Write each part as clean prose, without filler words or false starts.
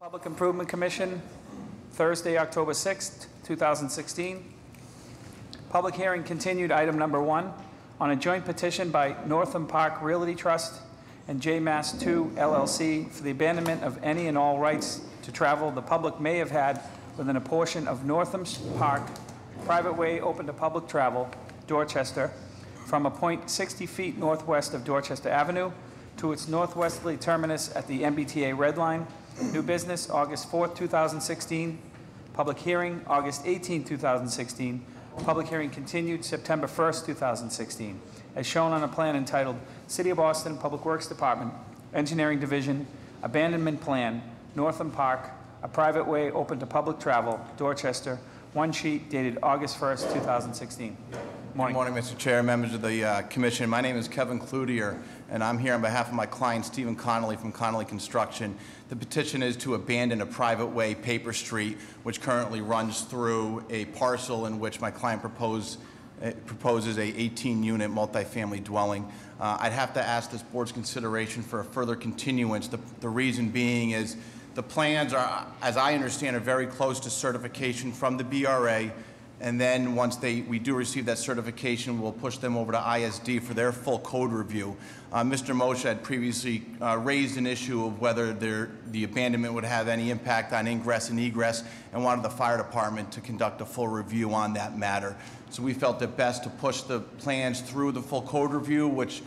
Public Improvement Commission, Thursday, October 6th, 2016. Public hearing continued, item number 1, on a joint petition by Northam Park Realty Trust and JMass 2 LLC for the abandonment of any and all rights to travel the public may have had within a portion of Northam Park, private way open to public travel, Dorchester, from a point 60 feet northwest of Dorchester Avenue to its northwesterly terminus at the MBTA Red Line. New business, August 4th, 2016. Public hearing, August 18th, 2016. Public hearing continued, September 1st, 2016. As shown on a plan entitled City of Boston Public Works Department, Engineering Division, Abandonment Plan, Northam Park, a private way open to public travel, Dorchester, one sheet dated August 1st, 2016. Good morning, Mr. Chair, members of the Commission. My name is Kevin Cloutier, and I'm here on behalf of my client, Stephen Connolly from Connolly Construction. The petition is to abandon a private way, Paper Street, which currently runs through a parcel in which my client proposes a 18-unit multifamily dwelling. I'd have to ask this board's consideration for a further continuance. The reason being is the plans are, as I understand, are very close to certification from the BRA. And then once we do receive that certification, we'll push them over to ISD for their full code review. Mr. Moshe had previously raised an issue of whether the abandonment would have any impact on ingress and egress and wanted the fire department to conduct a full review on that matter. So we felt it best to push the plans through the full code review, which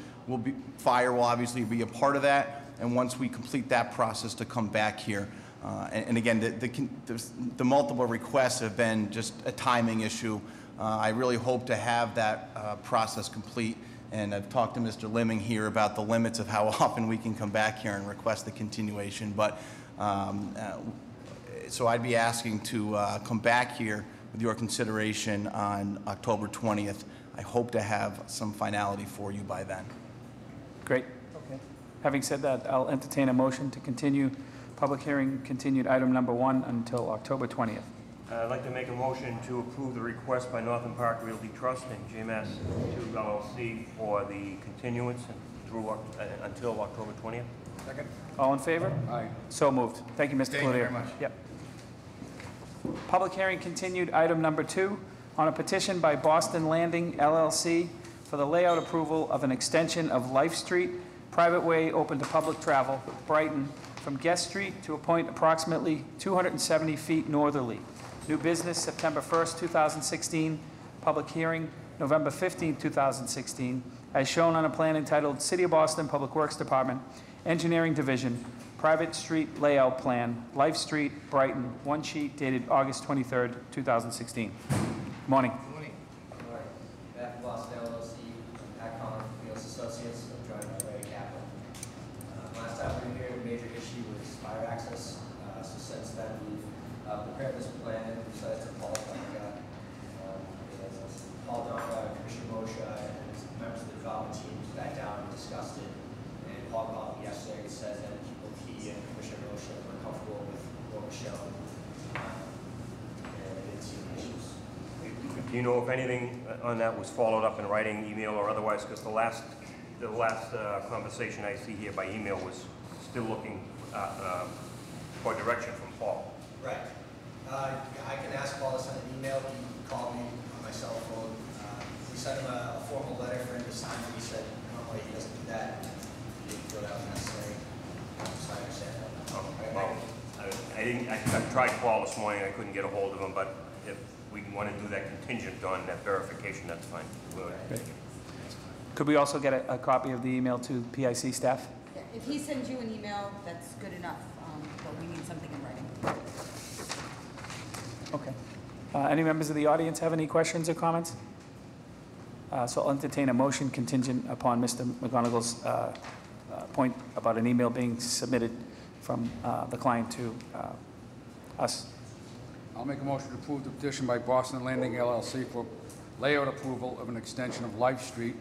fire will obviously be a part of that. And once we complete that process, to come back here. And again, the multiple requests have been just a timing issue. I really hope to have that process complete, and I've talked to Mr. Limming here about the limits of how often we can come back here and request the continuation. But so I'd be asking to come back here with your consideration on October 20th. I hope to have some finality for you by then. Great. Okay. Having said that, I'll entertain a motion to continue public hearing continued, item number 1, until October 20th. I'd like to make a motion to approve the request by Northam Park Realty Trust and JMass 2 LLC for the continuance through until October 20th. Second. All in favor? Aye. So moved. Thank you, Mr. Cloutier. Thank you very much. Yep. Public hearing continued, item number 2, on a petition by Boston Landing LLC for the layout approval of an extension of Life Street, private way open to public travel, Brighton, from Guest Street to a point approximately 270 feet northerly. New business, September 1st, 2016. Public hearing, November 15th, 2016. As shown on a plan entitled City of Boston Public Works Department, Engineering Division, Private Street Layout Plan, Life Street, Brighton, one sheet dated August 23rd, 2016. Morning. Good morning. Back to Boston LLC, Pat Conner from Fields Associates, I'm joined by Ray Kaplan. Last time we were here, the major issue was fire access. So since then, we've prepared this plan and decided to Paul Donka, Commissioner Moshe, and members of the development team sat down and discussed it. And Paul called me yesterday and said that he and Commissioner Moshe were comfortable with what was shown. And they didn't see any issues. Do you know if anything on that was followed up in writing, email, or otherwise? Because the last conversation I see here by email was still looking for direction from Paul. Right. I can ask Paul to send an email. He called me on my cell phone. We sent him a formal letter for him to sign. He said normally he doesn't do that. He didn't feel that was necessary. So I understand that. Oh, well, I tried Paul this morning. I couldn't get a hold of him, but if we want to do that contingent on that verification, that's fine. Great. Could we also get a copy of the email to PIC staff? Yeah, if he sends you an email, that's good enough, but we need something in writing. Okay. Any members of the audience have any questions or comments? So I'll entertain a motion contingent upon Mr. McGonigal's point about an email being submitted from the client to us. I'll make a motion to approve the petition by Boston Landing LLC for layout approval of an extension of Life Street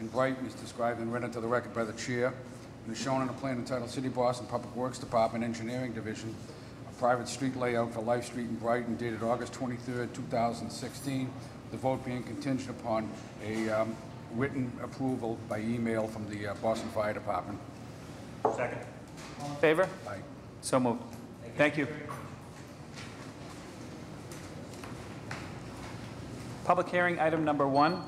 in Brighton, as described and read into the record by the chair, and is shown on a plan entitled City of Boston Public Works Department, Engineering Division, a private street layout for Life Street in Brighton, dated August 23rd, 2016. The vote being contingent upon a written approval by email from the Boston Fire Department. Second. All in favor? Aye. So moved. Thank Thank you. Public hearing, item number 1,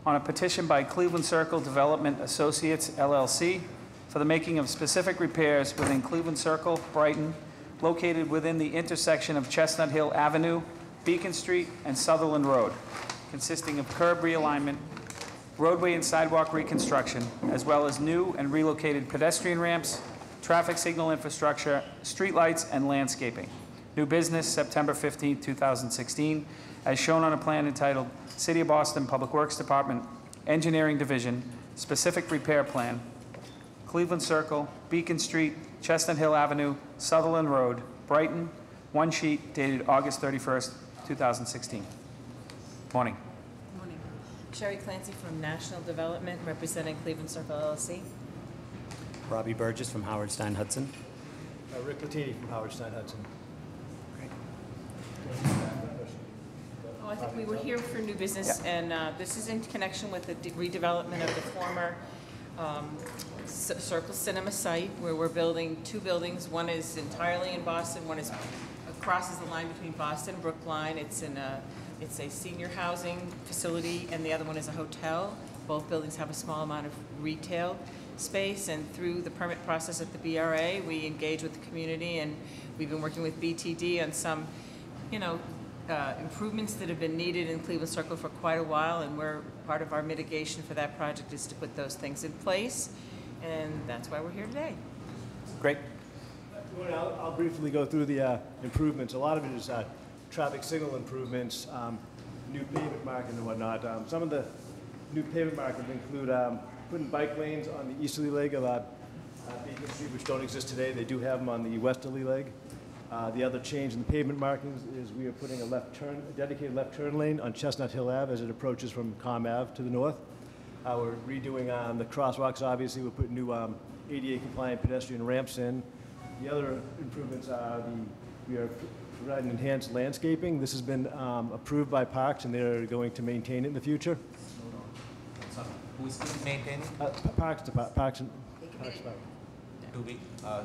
on a petition by Cleveland Circle Development Associates, LLC, for the making of specific repairs within Cleveland Circle, Brighton, located within the intersection of Chestnut Hill Avenue, Beacon Street, and Sutherland Road, consisting of curb realignment, roadway and sidewalk reconstruction, as well as new and relocated pedestrian ramps, traffic signal infrastructure, streetlights, and landscaping. New business, September 15, 2016, as shown on a plan entitled City of Boston Public Works Department, Engineering Division, Specific Repair Plan, Cleveland Circle, Beacon Street, Chestnut Hill Avenue, Sutherland Road, Brighton, one sheet dated August 31st, 2016. Morning. Morning. Sherry Clancy from National Development, representing Cleveland Circle LLC. Robbie Burgess from Howard Stein Hudson. Rick Latini from Howard Stein Hudson. Oh, I think we were here for new business, and this is in connection with the redevelopment of the former Circle Cinema site, where we're building 2 buildings. One is entirely in Boston, one is crosses the line between Boston and Brookline. It's a senior housing facility, and the other one is a hotel. Both buildings have a small amount of retail space, and through the permit process at the BRA, we engage with the community, and we've been working with BTD on some, improvements that have been needed in Cleveland Circle for quite a while, and part of our mitigation for that project is to put those things in place, and that's why we're here today. Great. I'll briefly go through the improvements. A lot of it is traffic signal improvements, new pavement marking and whatnot. Some of the new pavement markings include putting bike lanes on the easterly leg of Beacon Street, which don't exist today. They do have them on the westerly leg. The other change in the pavement markings is we are putting a dedicated left turn lane on Chestnut Hill Ave as it approaches from Com Ave to the north. We're redoing the crosswalks, obviously. We're putting new ADA compliant pedestrian ramps in. The other improvements are we are providing enhanced landscaping. This has been approved by Parks, and they're going to maintain it in the future. Who is maintaining? Parks and Do we,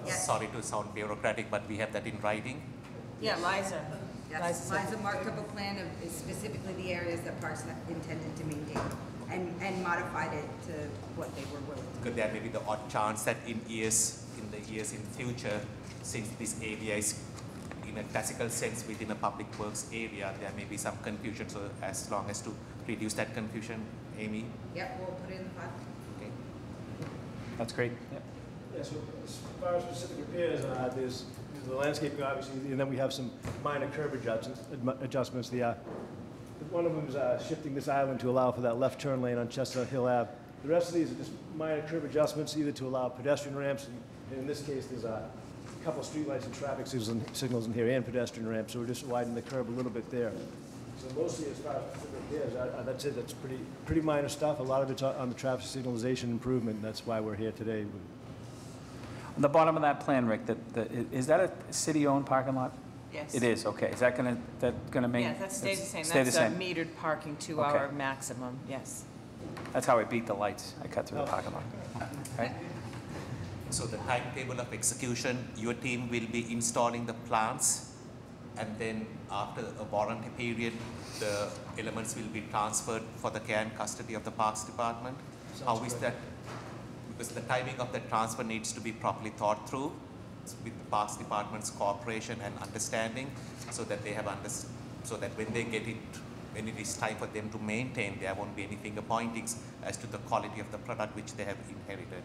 sorry to sound bureaucratic, but we have that in writing. Yeah, Liza. Yes, Liza marked up a plan of specifically the areas that Parks have intended to maintain and modified it to what they were willing to. Because there may be the odd chance that in the years in future, since this area is in a classical sense within a public works area, there may be some confusion. So as long as to reduce that confusion, Amy. Yep, we'll put it in the file. Okay. That's great. Yep. Yeah, so as far as specific repairs, there's the landscaping, obviously, and then we have some minor curb adjustments. One of them is shifting this island to allow for that left turn lane on Chestnut Hill Ave. The rest of these are just minor curb adjustments, either to allow pedestrian ramps, and in this case, there's a couple streetlights and traffic signals in here and pedestrian ramps, so we're just widening the curb a little bit there. So mostly as far as repairs, that's it. That's pretty minor stuff. A lot of it's on the traffic signalization improvement, and that's why we're here today. On the bottom of that plan, Rick, is that a city-owned parking lot? Yes. It is, okay. Is that gonna make? Yeah, that stays the same. Stay the That's same. metered parking to Okay. our maximum, yes. That's how I beat the lights. I cut through the parking lot. Right? So the timetable of execution, your team will be installing the plants, and then after a warranty period, the elements will be transferred for the care and custody of the Parks Department. How is that? Because the timing of that transfer needs to be properly thought through with the Parks Department's cooperation and understanding, so that they have so that when they get it, when it is time for them to maintain, there won't be any finger pointings as to the quality of the product which they have inherited.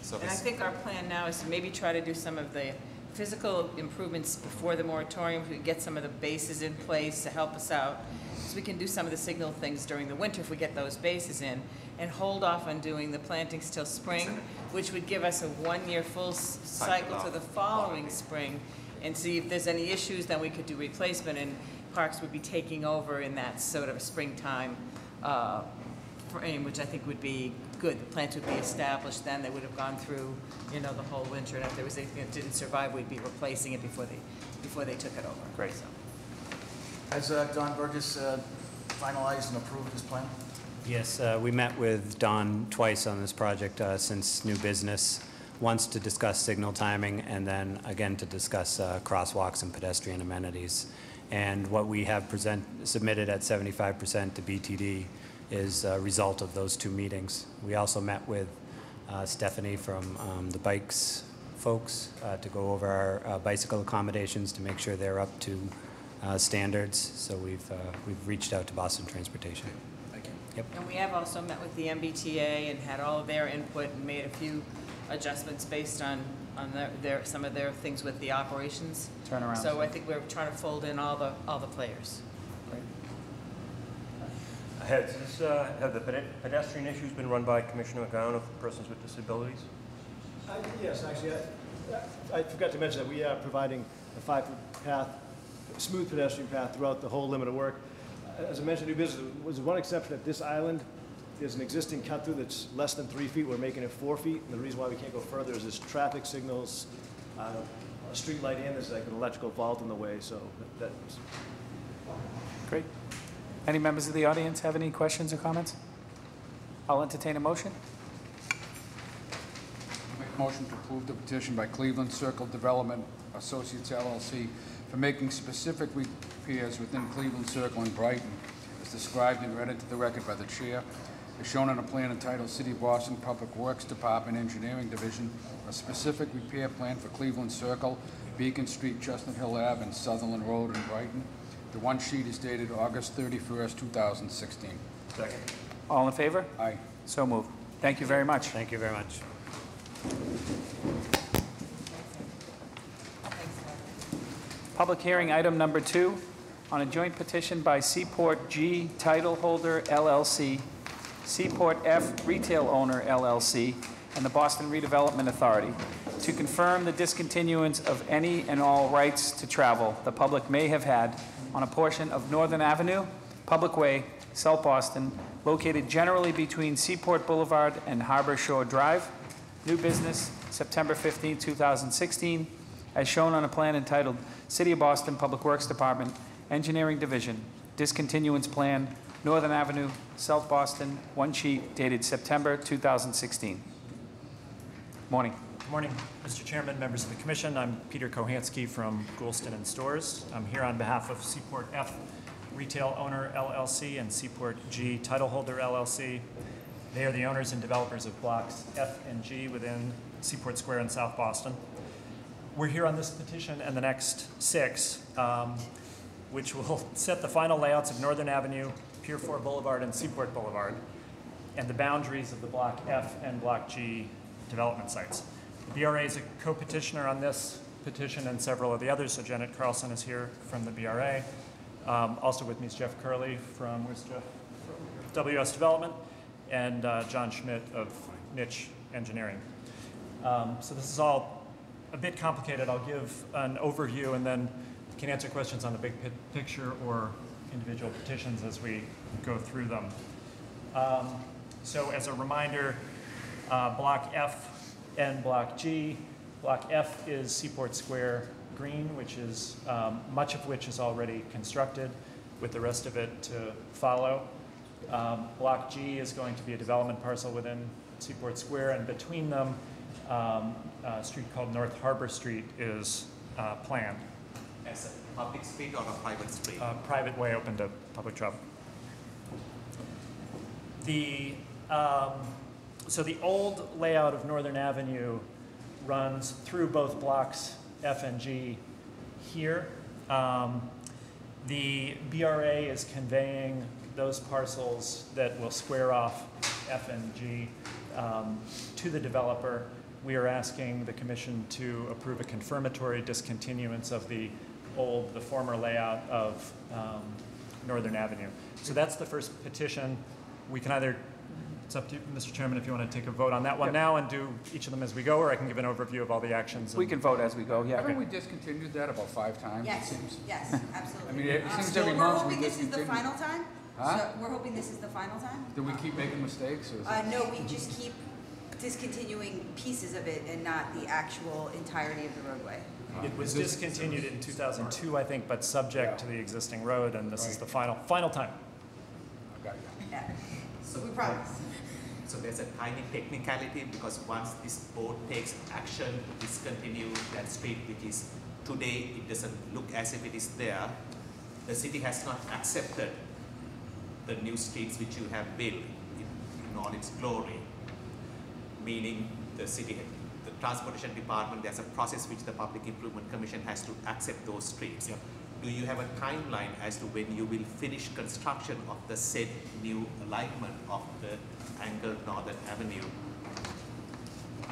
So And I think our plan now is to maybe try to do some of the physical improvements before the moratorium, if we get some of the bases in place to help us out. So we can do some of the signal things during the winter if we get those bases in, and hold off on doing the plantings till spring, which would give us a 1-year full cycle to the following spring, and see if there's any issues, then we could do replacement, and Parks would be taking over in that sort of springtime frame, which I think would be good. The plants would be established then. They would have gone through, the whole winter, and if there was anything that didn't survive, we'd be replacing it before they took it over. Great. So. Has Don Burgess finalized and approved his plan? Yes, we met with Don twice on this project since new business. once to discuss signal timing, and then again to discuss crosswalks and pedestrian amenities. And what we have submitted at 75% to BTD is a result of those two meetings. We also met with Stephanie from the bikes folks to go over our bicycle accommodations to make sure they're up to standards. So we've reached out to Boston Transportation. Thank you. Yep. And we have also met with the MBTA and had all of their input and made a few adjustments based on some of their things with the operations. Turnarounds. So I think we're trying to fold in all the players. Have the pedestrian issues been run by Commissioner McGowan of Persons with Disabilities? Yes, actually, I forgot to mention that we are providing a 5-foot path, smooth pedestrian path throughout the whole limit of work. As I mentioned, new business, was one exception at this island. There's an existing cut through that's less than 3 feet. We're making it 4 feet. And the reason why we can't go further is there's traffic signals, a street light in, there's like an electrical vault in the way, so that's. Great. Any members of the audience have any questions or comments? I'll entertain a motion. Make a motion to approve the petition by Cleveland Circle Development Associates LLC for making specific repairs within Cleveland Circle in Brighton, as described and read into the record by the chair, as shown on a plan entitled City of Boston Public Works Department Engineering Division, a specific repair plan for Cleveland Circle, Beacon Street, Chestnut Hill Ave, and Sutherland Road in Brighton. The one sheet is dated August 31st, 2016. Second. All in favor? Aye. So moved. Thank you very much. Thank you very much. Public hearing item number 2 on a joint petition by Seaport G Title Holder LLC, Seaport F Retail Owner LLC, and the Boston Redevelopment Authority to confirm the discontinuance of any and all rights to travel the public may have had on a portion of Northern Avenue, Public Way, South Boston, located generally between Seaport Boulevard and Harbor Shore Drive. New business, September 15, 2016, as shown on a plan entitled City of Boston Public Works Department, Engineering Division, Discontinuance Plan, Northern Avenue, South Boston, one sheet dated September 2016. Morning. Good morning, Mr. Chairman, members of the Commission. I'm Peter Kohansky from Goulston and Stores. I'm here on behalf of Seaport F Retail Owner LLC and Seaport G Title Holder LLC. They are the owners and developers of blocks F and G within Seaport Square in South Boston. We're here on this petition and the next 6, which will set the final layouts of Northern Avenue, Pier 4 Boulevard, and Seaport Boulevard, and the boundaries of the Block F and Block G development sites. The BRA is a co-petitioner on this petition and several of the others, so Janet Carlson is here from the BRA. Also with me is Jeff Curley from, where's Jeff? WS Development, and John Schmidt of Niche Engineering. So this is all a bit complicated. I'll give an overview and then can answer questions on the big picture or individual petitions as we go through them. So as a reminder, Block F and Block G. Block F is Seaport Square Green, which is much of which is already constructed, with the rest of it to follow. Block G is going to be a development parcel within Seaport Square, and between them, a street called North Harbor Street is planned. As a public street or a private street? Private way open to public travel. So the old layout of Northern Avenue runs through both blocks F and G here. The BRA is conveying those parcels that will square off F and G to the developer. We are asking the Commission to approve a confirmatory discontinuance of the former layout of Northern Avenue. So that's the first petition. We can either, it's up to you, Mr. Chairman, if you want to take a vote on that one now and do each of them as we go, or I can give an overview of all the actions. We can vote as we go, yeah. Haven't we discontinued that about 5 times, Yes, it seems? yes, absolutely. I mean, it seems So every we're month we hoping this is the discontinue. final time? Huh? So we're hoping this is the final time? Do we keep making mistakes, or is it? No, we just keep discontinuing pieces of it and not the actual entirety of the roadway. It was discontinued in 2002, I think, but subject to the existing road, and this is the final time. I got you. Yeah, so we promise. So there's a tiny technicality because once this board takes action to discontinue that street, which is today, it doesn't look as if it is there, the city has not accepted the new streets which you have built in all its glory, meaning the city, the transportation department, there's a process which the Public Improvement Commission has to accept those streets. Yep. Do you have a timeline as to when you will finish construction of the said new alignment of the angled Northern Avenue?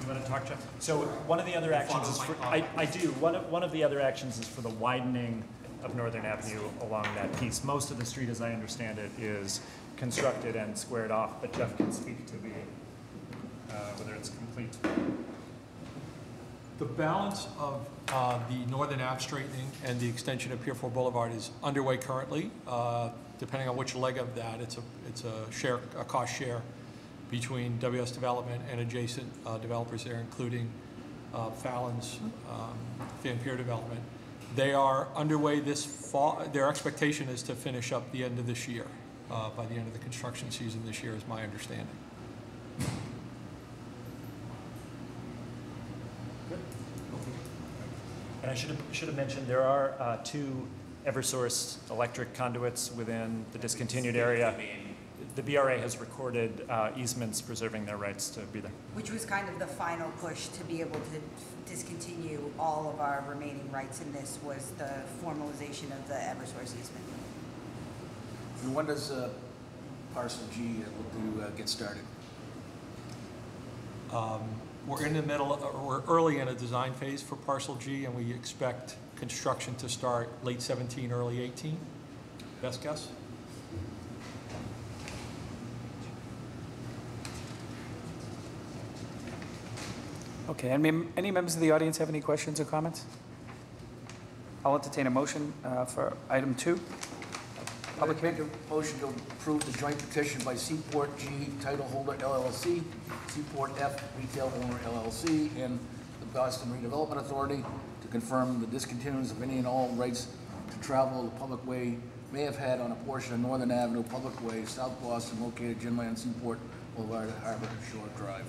You want to talk, Jeff? So one of the other actions is for, I do. One of the other actions is for the widening of Northern Avenue along that piece. Most of the street, as I understand it, is constructed and squared off, but Jeff can speak to the, whether it's complete. The balance of the Northern Ave straightening and the extension of Pier 4 Boulevard is underway currently. Depending on which leg of that, it's a cost share between WS Development and adjacent developers there, including Fallon's Fan Pier Development. They are underway this fall. Their expectation is to finish up the end of this year, by the end of the construction season this year, is my understanding. And I should have mentioned there are two Eversource electric conduits within the discontinued area. The BRA has recorded easements preserving their rights to be there. Which was kind of the final push to be able to discontinue all of our remaining rights in this, was the formalization of the Eversource easement. And when does parcel G look to get started? We're in the middle, we're early in a design phase for parcel G, and we expect construction to start late 17, early 18. Best guess? Okay, any members of the audience have any questions or comments? I'll entertain a motion for item 2. Public make a motion to approve the joint petition by Seaport G Title Holder LLC, Seaport F Retail Owner LLC, and the Boston Redevelopment Authority to confirm the discontinuance of any and all rights to travel the public way may have had on a portion of Northern Avenue Public Way, South Boston, located generally on Seaport Boulevard at Harbor Shore Drive.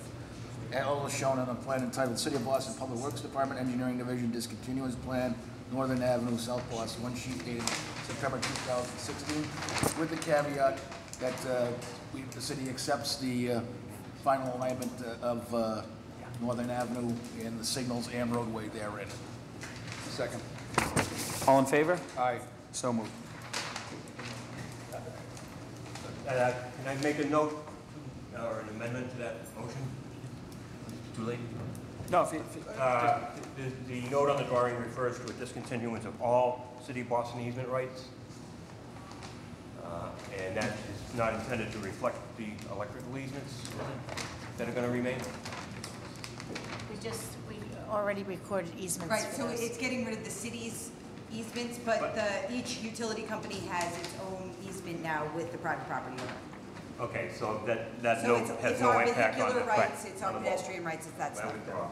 All is shown on a plan entitled City of Boston Public Works Department Engineering Division Discontinuance Plan, Northern Avenue, South Boston, one sheet dated September 2016, with the caveat that the city accepts the final alignment of Northern Avenue and the signals and roadway therein. Second. All in favor? Aye. So moved. Can I make a note or an amendment to that motion? Too late? No, The note on the drawing refers to a discontinuance of all City of Boston easement rights. And that is not intended to reflect the electrical easements that are going to remain. We already recorded easements. Right, for so this. it's getting rid of the city's easements, but each utility company has its own easement now with the private property owner. Okay, so that So note has no impact on the... It's our vehicular rights, it's our pedestrian rights, it's that I stuff. withdraw.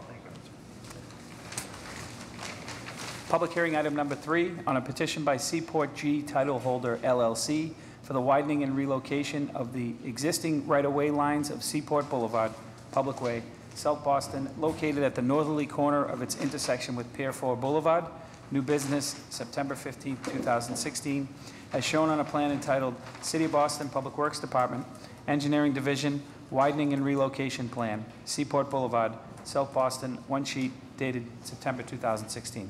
Public hearing item number 3 on a petition by Seaport G Title Holder LLC for the widening and relocation of the existing right-of-way lines of Seaport Boulevard, Public Way, South Boston, located at the northerly corner of its intersection with Pier 4 Boulevard. New business, September 15, 2016, as shown on a plan entitled City of Boston Public Works Department, Engineering Division, Widening and Relocation Plan, Seaport Boulevard, South Boston, one sheet dated September 2016.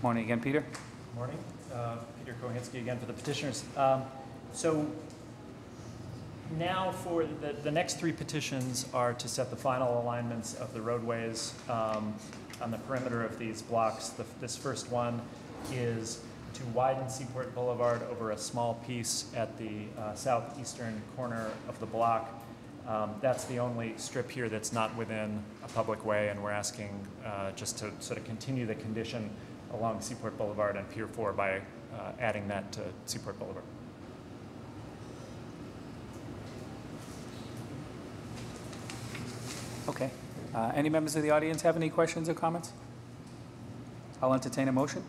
Morning again, Peter. Morning. Peter Kohansky again for the petitioners. So now for the next 3 petitions are to set the final alignments of the roadways on the perimeter of these blocks. This first one is to widen Seaport Boulevard over a small piece at the southeastern corner of the block. That's the only strip here that's not within a public way, and we're asking just to sort of continue the condition along Seaport Boulevard and Pier 4 by adding that to Seaport Boulevard. Okay. Any members of the audience have any questions or comments? I'll entertain a motion.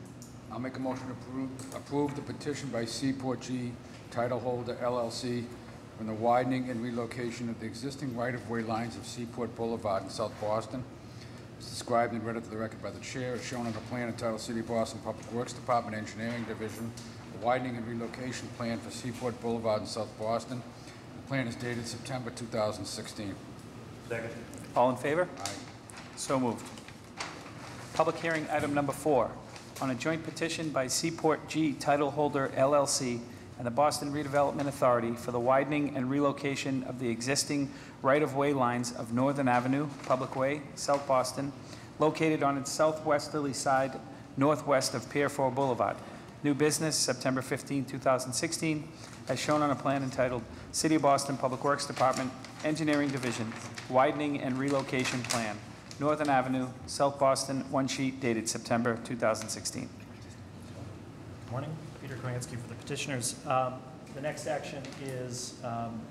I'll make a motion to approve the petition by Seaport G Title Holder LLC from the widening and relocation of the existing right-of-way lines of Seaport Boulevard in South Boston. It's described and read into the record by the chair, as shown on the plan entitled City of Boston Public Works Department Engineering Division, the widening and relocation plan for Seaport Boulevard in South Boston. The plan is dated September 2016. Second. All in favor? Aye. So moved. Public hearing item number 4, on a joint petition by Seaport G Title Holder LLC and the Boston Redevelopment Authority for the widening and relocation of the existing right-of-way lines of Northern Avenue, Public Way, South Boston, located on its southwesterly side, northwest of Pier 4 Boulevard. New business, September 15, 2016, as shown on a plan entitled City of Boston Public Works Department, Engineering Division, Widening and Relocation Plan, Northern Avenue, South Boston, one sheet dated September 2016. Good morning. Peter Kohansky for the petitioners. The next action is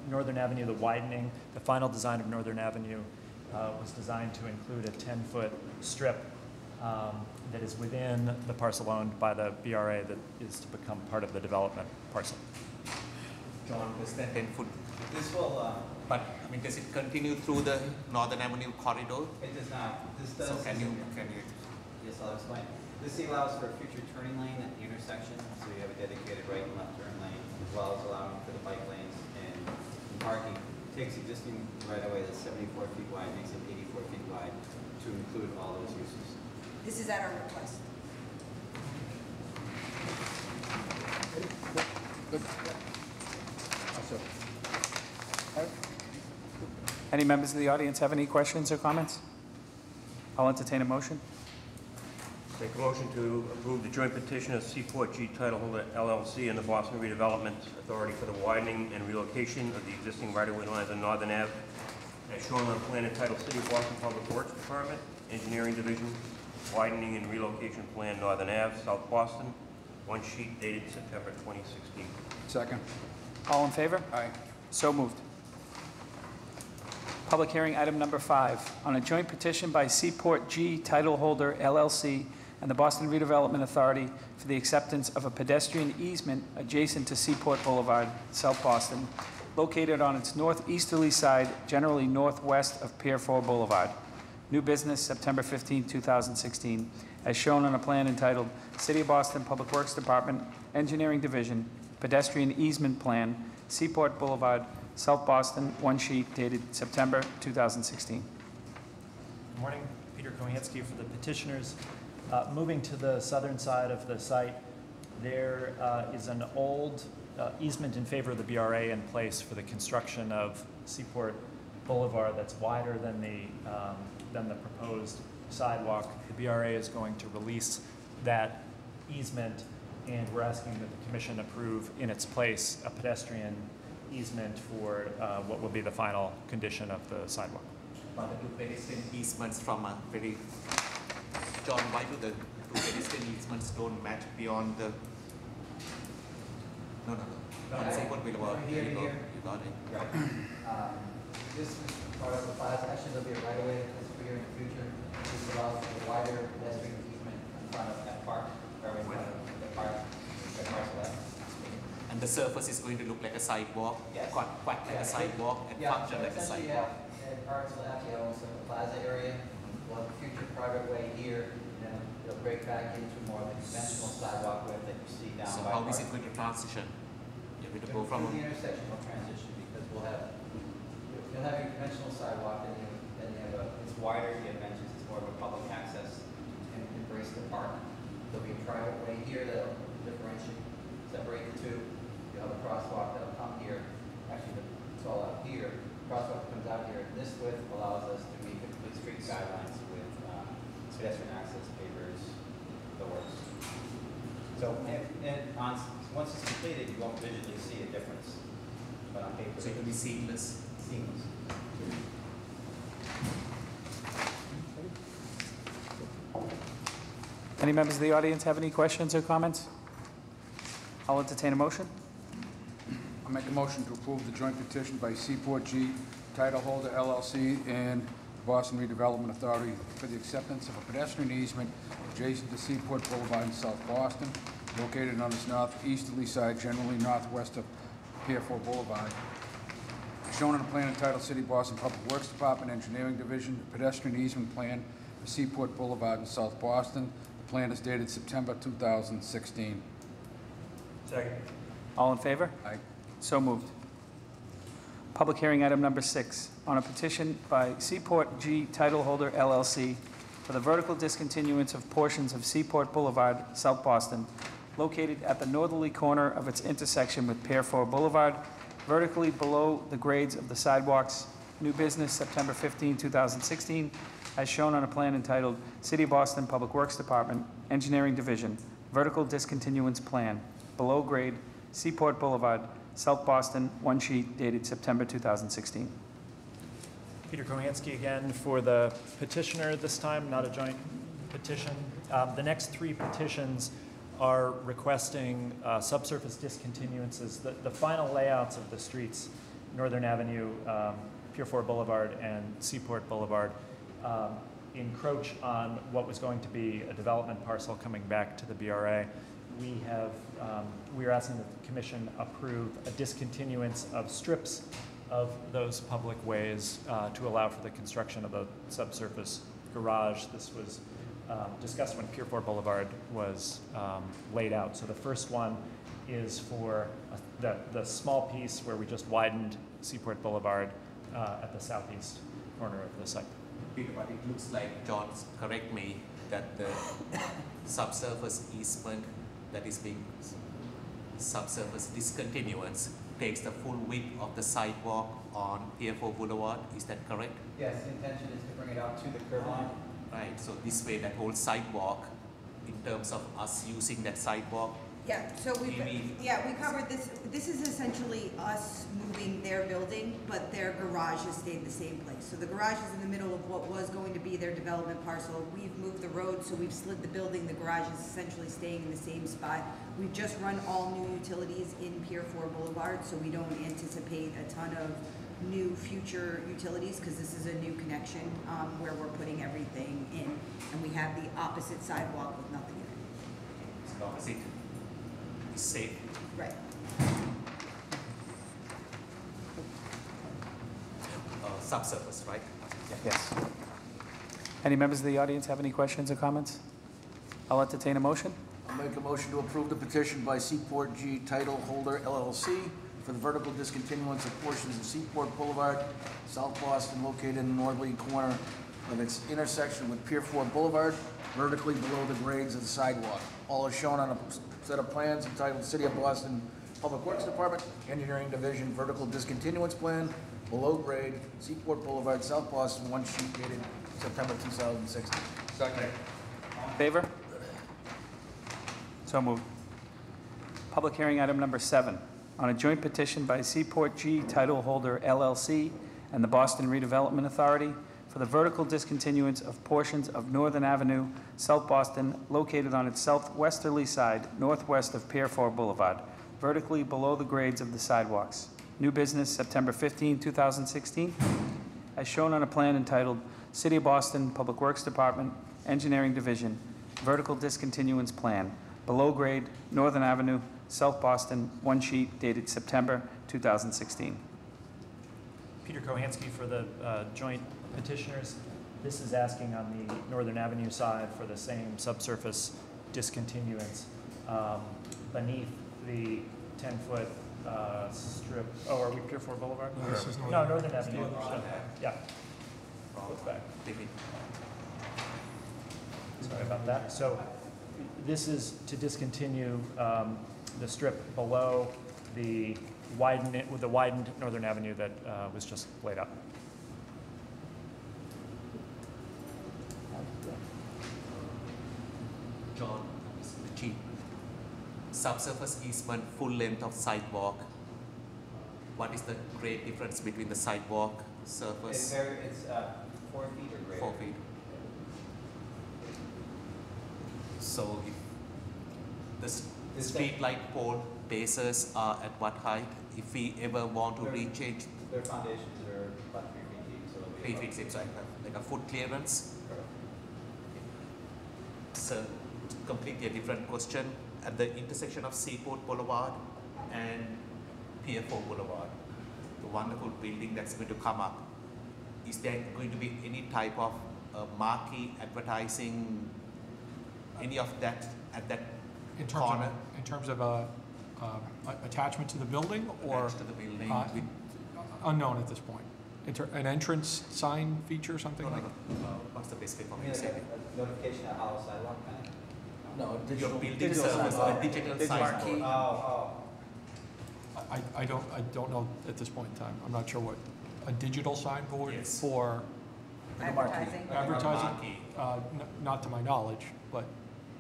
Northern Avenue, the widening. The final design of Northern Avenue was designed to include a 10-foot strip that is within the parcel owned by the BRA that is to become part of the development parcel. John, was that 10-foot? This will, But, I mean, does it continue through the Northern Avenue corridor? it does not, this does. So can you, Yes, I'll explain. This allows for a future turning lane at the intersection, so you have a dedicated right and left turn lane, as well as allowing for the bike lanes and parking. Takes existing right-of-way that's 74 feet wide, makes it 84 feet wide to include all those uses. This is at our request. Any members of the audience have any questions or comments? I'll entertain a motion. Make a motion to approve the joint petition of Seaport G Title Holder LLC and the Boston Redevelopment Authority for the widening and relocation of the existing right-of-way lines on Northern Ave, as shown on the plan entitled City of Boston Public Works Department, Engineering Division, Widening and Relocation Plan, Northern Ave, South Boston, one sheet dated September 2016. Second. All in favor? Aye. So moved. Public hearing item number 5, on a joint petition by Seaport G Title Holder LLC and the Boston Redevelopment Authority for the acceptance of a pedestrian easement adjacent to Seaport Boulevard, South Boston, located on its northeasterly side, generally northwest of Pier 4 Boulevard. New business, September 15, 2016, as shown on a plan entitled City of Boston Public Works Department, Engineering Division, Pedestrian Easement Plan, Seaport Boulevard, South Boston, one sheet dated September 2016. Good morning. Peter Kohansky for the petitioners. Moving to the southern side of the site, there is an old easement in favor of the BRA in place for the construction of Seaport Boulevard that's wider than the proposed sidewalk. The BRA is going to release that easement, and we're asking that the commission approve in its place a pedestrian easement for what will be the final condition of the sidewalk. But the two pedestrian easements from a very, John, why do the two pedestrian easements don't match beyond the, no. On Seaport Boulevard, Here, you here. got it. Right. This is part of the plaza, actually there'll be a right-of-way that's for here in the future. This allows for a wider pedestrian easement in front of that park, or in front of the park, the parcel left. And the surface is going to look like a sidewalk, Yes. quite like a sidewalk, and function like a essentially, sidewalk. At parts left, you have also the plaza area. We'll have a future private way here, and then it'll break back into more of the conventional sidewalk width that you see down So by how is Park. it going to transition? You're going to go from, Through the intersection will transition because you'll have your conventional sidewalk, then you have it's wider, you have mentions, it's more of a public access and embrace the park. There'll be a private way here that'll differentiate, separate the two. You'll have a crosswalk that'll come here, actually it's all out here. Crosswalk comes out here. This width allows us to meet complete street guidelines with pedestrian access, pavers, the works. So, once it's completed, you won't visually see a difference. But on paper, so it will be seamless. seamless. Any members of the audience have any questions or comments? I'll entertain a motion. I'll make a motion to approve the joint petition by Seaport G Title Holder LLC and the Boston Redevelopment Authority for the acceptance of a pedestrian easement adjacent to Seaport Boulevard in South Boston, located on its northeasterly side, generally northwest of Pier 4 Boulevard. shown on the plan entitled City of Boston Public Works Department Engineering Division, pedestrian easement plan for Seaport Boulevard in South Boston. The plan is dated September 2016. Second. All in favor? Aye. So moved. Public hearing item number 6, on a petition by Seaport G Title Holder LLC for the vertical discontinuance of portions of Seaport Boulevard, South Boston, located at the northerly corner of its intersection with Pier 4 Boulevard, vertically below the grades of the sidewalks. New business, September 15, 2016, as shown on a plan entitled City of Boston Public Works Department, Engineering Division, Vertical Discontinuance Plan, below grade, Seaport Boulevard, South Boston, one sheet dated September 2016. Peter Kohansky again for the petitioner this time, not a joint petition. The next 3 petitions are requesting subsurface discontinuances. The final layouts of the streets, Northern Avenue, Pier 4 Boulevard, and Seaport Boulevard, encroach on what was going to be a development parcel coming back to the BRA. We are asking that the commission approve a discontinuance of strips of those public ways to allow for the construction of a subsurface garage. This was discussed when Pier 4 Boulevard was laid out. So the first one is for the small piece where we just widened Seaport Boulevard at the southeast corner of the site. Peter, but it looks like, John, correct me, that the subsurface easement that is being subsurface discontinuance takes the full width of the sidewalk on Pier 4 Boulevard. Is that correct? Yes, the intention is to bring it out to the curb line. Right, so this way that whole sidewalk, in terms of us using that sidewalk, Yeah, so we covered this. This is essentially us moving their building, but their garage has stayed the same place. So the garage is in the middle of what was going to be their development parcel. We've moved the road, so we've slid the building. The garage is essentially staying in the same spot. We've just run all new utilities in Pier 4 Boulevard, so we don't anticipate a ton of new future utilities because this is a new connection where we're putting everything in, and we have the opposite sidewalk with nothing in it. it's the opposite. It's safe. Right. Subsurface, right? Yes. Any members of the audience have any questions or comments? I'll entertain a motion. I'll make a motion to approve the petition by Seaport G Title Holder LLC for the vertical discontinuance of portions of Seaport Boulevard, South Boston, located in the northerly corner of its intersection with Pier 4 Boulevard, vertically below the grades of the sidewalk. All is shown on a set of plans entitled City of Boston Public Works Department, Engineering Division, Vertical Discontinuance Plan, below grade, Seaport Boulevard, South Boston, one sheet dated September 2016. Second. In favor? So moved. Public hearing item number 7, on a joint petition by Seaport G Title Holder LLC and the Boston Redevelopment Authority for the vertical discontinuance of portions of Northern Avenue, South Boston, located on its southwesterly side, northwest of Pier 4 Boulevard, vertically below the grades of the sidewalks. New business, September 15, 2016, as shown on a plan entitled City of Boston Public Works Department, Engineering Division, Vertical Discontinuance Plan, below grade, Northern Avenue, South Boston, one sheet dated September 2016. Peter Kohansky for the joint petitioners. This is asking on the Northern Avenue side for the same subsurface discontinuance beneath the 10-foot strip. Oh, are we Pier 4 Boulevard? No, this is No, Northern Avenue. Yeah. Flip back. Sorry about that. So this is to discontinue the strip below the widened Northern Avenue that was just laid out. John, G. Subsurface easement, full length of sidewalk. What is the grade difference between the sidewalk surface? It's 4 feet or greater. 4 feet. So if the street light pole bases are at what height? If we ever want to rechange, Their foundations are about 3 feet deep, so it'll be 3 feet seems like a foot clearance. So completely a different question. At the intersection of Seaport Boulevard and Pier 4 Boulevard, the wonderful building that's going to come up, is there going to be any type of marquee advertising, any of that at that corner? In terms of attachment to the building or? Attached to the building with unknown at this point. An entrance sign feature, something like? what's the best way for I me mean, to say like it? a notification of how a sidewalk kind of. No, Your digital. building digital service, sign. a digital Digital signboard. Oh, I don't know at this point in time. I'm not sure what, a digital signboard Yes. for Advertising. advertising? Marquee. Not to my knowledge, but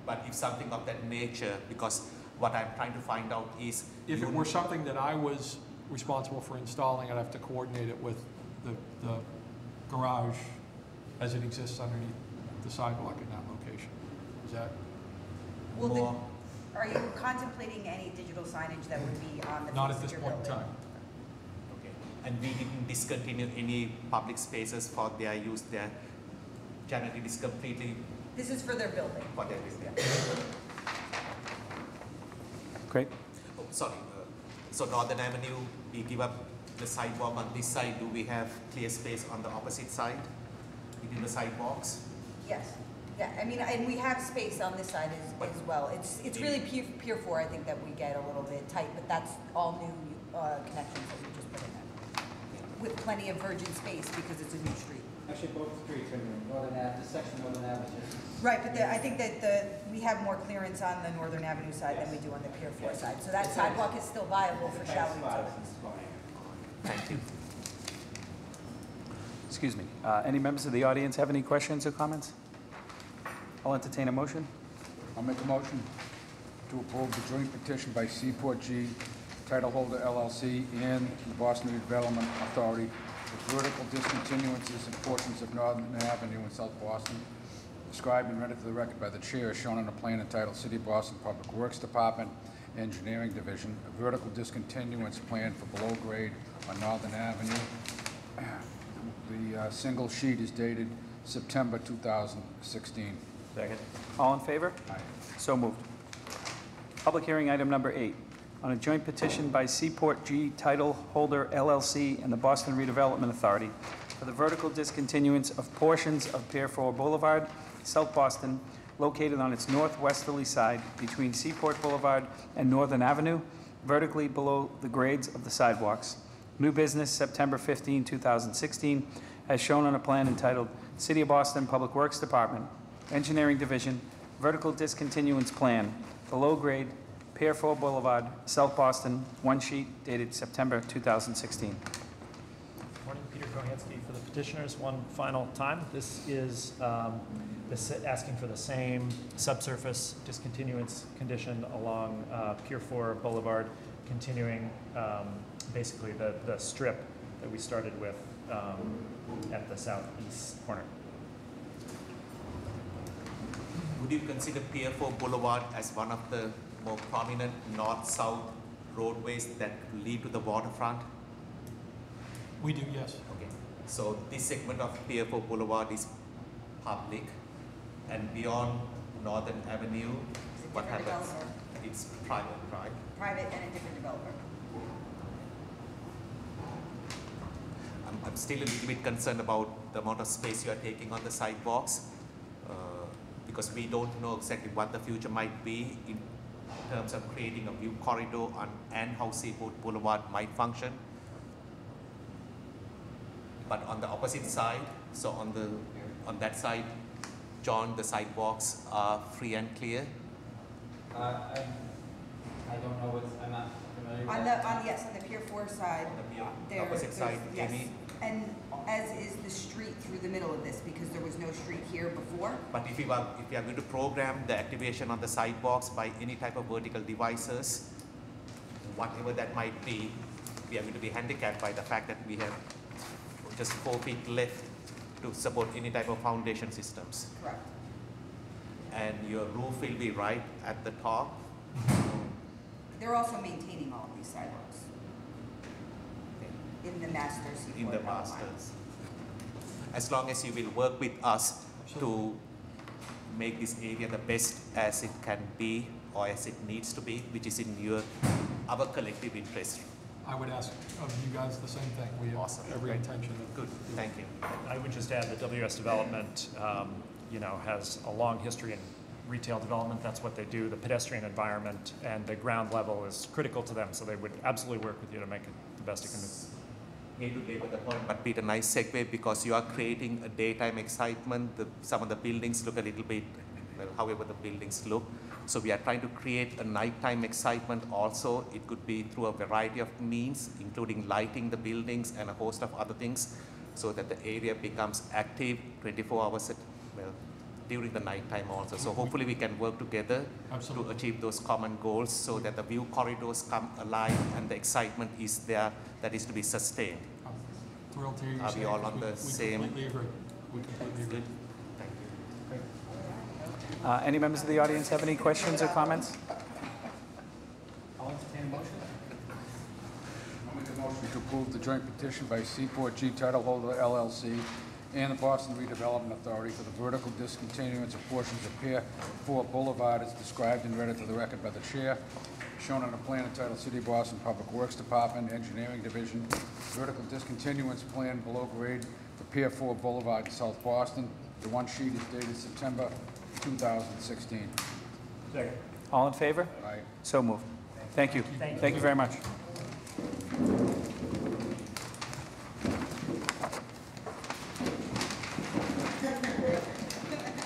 But if something of that nature, because what I'm trying to find out is. if it were something that I was responsible for installing, I'd have to coordinate it with the garage as it exists underneath the sidewalk in that location. Is that? Will More- the, are you contemplating any digital signage that would be on the Not face at of this your point in building? time. Okay. And we didn't discontinue any public spaces for their use there. Generally, it is completely This is for their building. for their use there. Great. Oh, sorry. So Northern Avenue, we give up the sidewalk on this side. Do we have clear space on the opposite side between the sidewalks? Yes. Yeah, I mean, and we have space on this side as well. It's really Pier 4, I think, that we get a little bit tight, but that's all new connections that we just put in there. With plenty of virgin space because it's a new street. actually both streets, I mean, Northern Ave, this section of Northern Ave is just. Right, but I think that we have more clearance on the Northern Avenue side than we do on the Pier 4 side. So that sidewalk is still viable for shower utilities. Thank you. Excuse me. Any members of the audience have any questions or comments? I'll entertain a motion. I'll make a motion to approve the joint petition by Seaport G, title holder LLC, and the Boston Redevelopment Authority with vertical discontinuances in portions of Northern Avenue in South Boston, described and read into the record by the chair, shown on a plan entitled City of Boston Public Works Department, Engineering Division, a vertical discontinuance plan for below grade on Northern Avenue. The single sheet is dated September 2016. Second. All in favor? Aye. So moved. Public hearing item number 8, on a joint petition by Seaport G Title Holder LLC and the Boston Redevelopment Authority for the vertical discontinuance of portions of Pier 4 Boulevard, South Boston, located on its northwesterly side between Seaport Boulevard and Northern Avenue, vertically below the grades of the sidewalks. New business, September 15, 2016, as shown on a plan entitled City of Boston Public Works Department, Engineering Division, Vertical Discontinuance Plan, below grade, Pier 4 Boulevard, South Boston, one sheet dated September 2016. Morning, Peter Kohansky for the petitioners. One final time. This is asking for the same subsurface discontinuance condition along Pier 4 Boulevard, continuing basically the strip that we started with at the southeast corner. Would you consider Pier 4 Boulevard as one of the more prominent north-south roadways that lead to the waterfront? We do, yes. Okay. So this segment of Pier 4 Boulevard is public, and beyond Northern Avenue, It's a what different happens? developer. It's private, right? Private and a different developer. I'm still a little bit concerned about the amount of space you are taking on the sidewalks, because we don't know exactly what the future might be in terms of creating a view corridor and how Seaport Boulevard might function. But on the opposite side, so on that side, John, the sidewalks are free and clear. I don't know what's, I'm not familiar with On that. on the Pier 4 side, The opposite side, yes. Amy. And as is the street through the middle of this, because there was no street here before. But if we are going to program the activation on the sidewalks by any type of vertical devices, whatever that might be, we are going to be handicapped by the fact that we have just 4 feet left to support any type of foundation systems. Correct. And your roof will be right at the top. They're also maintaining all of these sidewalks in the master Seaport In the outline. masters. As long as you will work with us to make this area the best as it can be or as it needs to be, which is in our collective interest. I would ask of you guys the same thing. We have Awesome. every intention of. Good, thank you. I would just add that WS Development, has a long history in retail development. That's what they do. The pedestrian environment and the ground level is critical to them, so they would absolutely work with you to make it the best it can be. Need to labor the point, but Peter, nice segue because you are creating a daytime excitement. Some of the buildings look a little bit, however the buildings look. So we are trying to create a nighttime excitement also. It could be through a variety of means, including lighting the buildings and a host of other things, so that the area becomes active 24 hours during the nighttime also. So hopefully we can work together to achieve those common goals so that the view corridors come alive and the excitement is there that is to be sustained. I'm thrilled to hear you Are say we all it. on the same? We completely agree. We completely agree. Thank you. Any members of the audience have any questions or comments? I'll entertain a motion. I'll make a motion to approve the joint petition by Seaport G Title Holder LLC and the Boston Redevelopment Authority for the vertical discontinuance of portions of Pier 4 Boulevard as described and read into the record by the chair, shown on a plan entitled City of Boston Public Works Department, Engineering Division, vertical discontinuance plan below grade for Pier 4 Boulevard in South Boston. The one sheet is dated September 2016. Second. All in favor? Aye. So moved. Thank you. Thank you very much.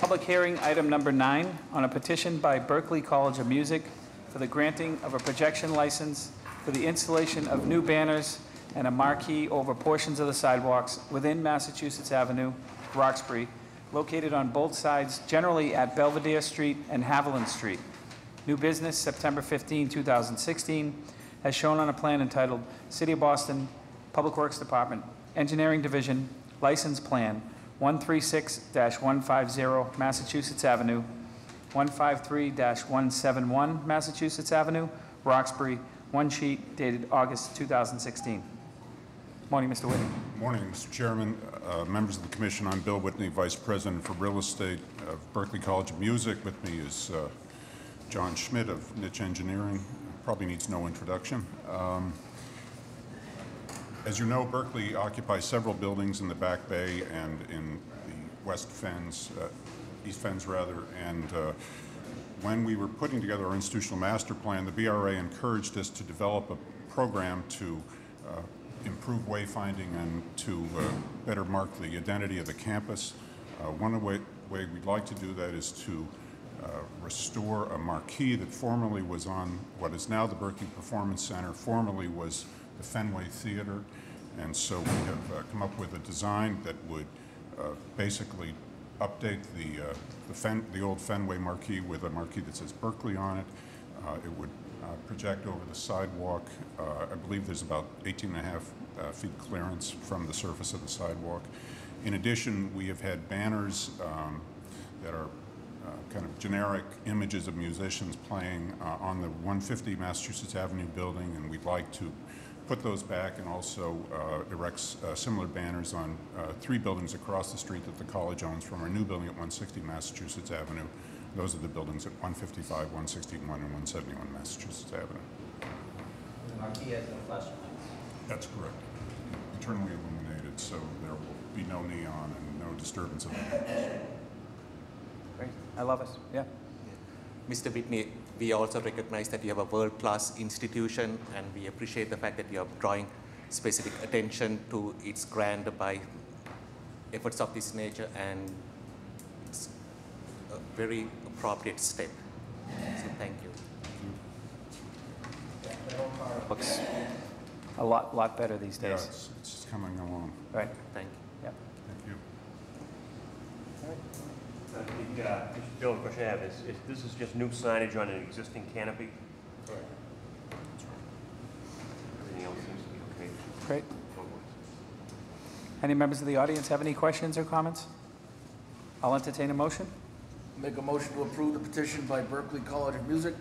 Public hearing, item number 9, on a petition by Berklee College of Music for the granting of a projection license for the installation of new banners and a marquee over portions of the sidewalks within Massachusetts Avenue, Roxbury, located on both sides, generally at Belvedere Street and Haviland Street. New business, September 15, 2016, as shown on a plan entitled City of Boston Public Works Department, Engineering Division, License Plan, 136-150 Massachusetts Avenue, 153-171 Massachusetts Avenue, Roxbury, one sheet dated August 2016. Morning, Mr. Whitney. Morning, Mr. Chairman, members of the Commission. I'm Bill Whitney, Vice President for Real Estate of Berklee College of Music. With me is John Schmidt of Niche Engineering. Probably needs no introduction. As you know, Berklee occupies several buildings in the Back Bay and in the West Fens, East Fens rather, and when we were putting together our institutional master plan, the BRA encouraged us to develop a program to improve wayfinding and to better mark the identity of the campus. One way we'd like to do that is to restore a marquee that formerly was on what is now the Berklee Performance Center, formerly was the Fenway Theater, and so we have come up with a design that would basically update the old Fenway marquee with a marquee that says Berklee on it. It would project over the sidewalk. I believe there's about 18.5 feet clearance from the surface of the sidewalk. In addition, we have had banners that are kind of generic images of musicians playing on the 150 Massachusetts Avenue building, and we'd like to put those back and also erect similar banners on 3 buildings across the street that the college owns from our new building at 160 Massachusetts Avenue. Those are the buildings at 155, 161, and 171 Massachusetts Avenue. The marquee has no flashing lights. That's correct. Internally illuminated, so there will be no neon and no disturbance of the campus. Great. I love it. Yeah. Mr. Whitney, we also recognize that you have a world-class institution, and we appreciate the fact that you are drawing specific attention to its grandeur by efforts of this nature, and it's a very appropriate step. So thank you. Looks a lot better these days. Yeah, it's coming along. Right. Thank you. Yeah. Thank you. Bill, the question I have is this is just new signage on an existing canopy? Correct. Everything else seems to be okay. Great. Any members of the audience have any questions or comments? I'll entertain a motion. Make a motion to approve the petition by Berklee College of Music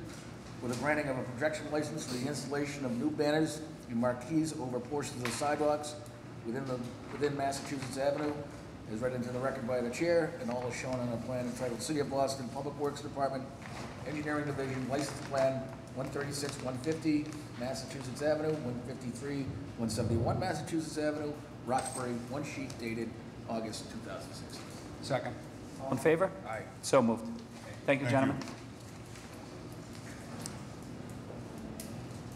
for the granting of a projection license for the installation of new banners and marquees over portions of the sidewalks within Massachusetts Avenue, as read into the record by the chair, and all is shown on a plan entitled City of Boston Public Works Department, Engineering Division, License Plan 136, 150 Massachusetts Avenue, 153, 171 Massachusetts Avenue, Roxbury, one sheet dated August 2016. Second. All in favor? Aye. So moved. Thank you, Thank gentlemen.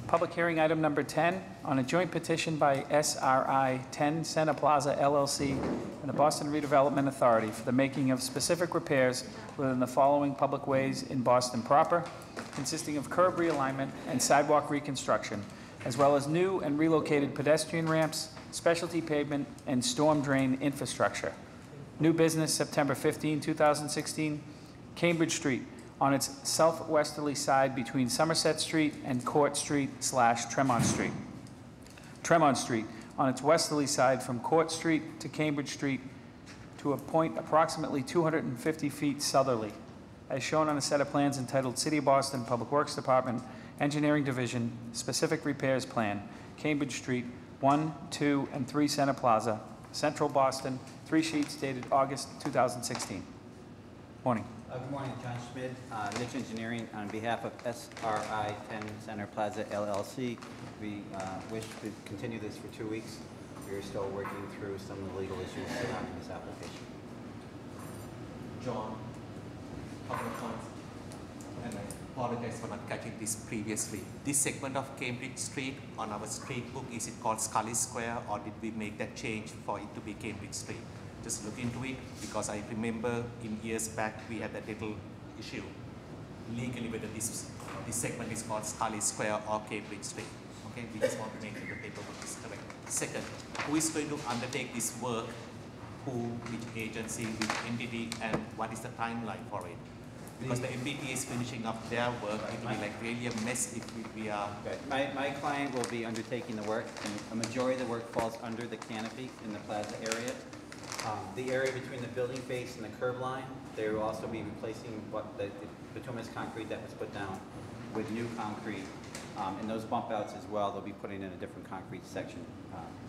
Public hearing item number 10 on a joint petition by SRI 10 Center Plaza LLC and the Boston Redevelopment Authority for the making of specific repairs within the following public ways in Boston proper, consisting of curb realignment and sidewalk reconstruction, as well as new and relocated pedestrian ramps, specialty pavement, and storm drain infrastructure. New business, September 15, 2016, Cambridge Street, on its southwesterly side between Somerset Street and Court Street / Tremont Street. Tremont Street, on its westerly side from Court Street to Cambridge Street to a point approximately 250 feet southerly, as shown on a set of plans entitled City of Boston Public Works Department, Engineering Division, Specific Repairs Plan, Cambridge Street, 1, 2, and 3 Center Plaza, Central Boston, 3 sheets dated August 2016. Morning. Good morning, John Schmidt, Niche Engineering, on behalf of SRI 10 Center Plaza LLC. We wish to continue this for 2 weeks. We are still working through some of the legal issues surrounding this application. John, couple of points, and I apologize for not catching this previously. This segment of Cambridge Street on our street book, is it called Scully Square, or did we make that change for it to be Cambridge Street? Just look into it, because I remember in years back we had that little issue legally whether this segment is called Scully Square or Cambridge Street. Okay, we just want to make sure the paperwork is correct. Second, who is going to undertake this work? Who, which agency, which entity, and what is the timeline for it? Because the MBTA is finishing up their work, it will be like really a mess if we are... My client will be undertaking the work, and a majority of the work falls under the canopy in the plaza area. The area between the building face and the curb line, they will also be replacing what the bituminous concrete that was put down with new concrete. And those bump outs as well, they'll be putting in a different concrete section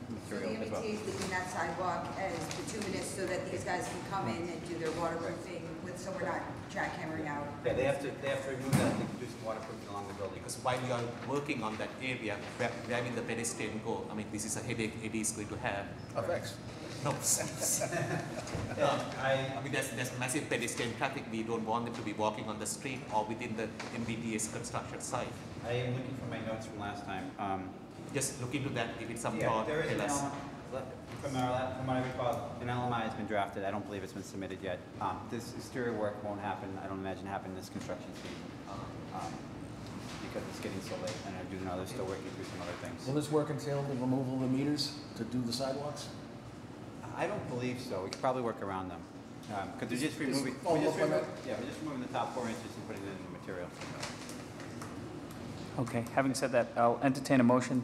material as well. So the MBTA is leaving that sidewalk as bituminous so that these guys can come in and do their waterproofing so we're not jackhammering out. Yeah, they have to remove that to do some waterproofing along the building. Because while you are working on that area, where will the pedestrian go? I mean, this is a headache Eddie is going to have. Thanks. No. I mean, there's massive pedestrian traffic. We don't want them to be walking on the street or within the MBTA's construction site. I am looking for my notes from last time. Just look into that, give it some Yeah, thought. there is an tell us. element, from what I recall, an LMI has been drafted. I don't believe it's been submitted yet. This exterior work won't happen, I don't imagine happen this construction season, because it's getting so late, and I do know they're still working through some other things. Will this work entail the removal of the meters to do the sidewalks? I don't believe so. We could probably work around them. Because they're just removing, follow up on that? we're just removing the top 4 inches and putting it in the material. Okay, having said that, I'll entertain a motion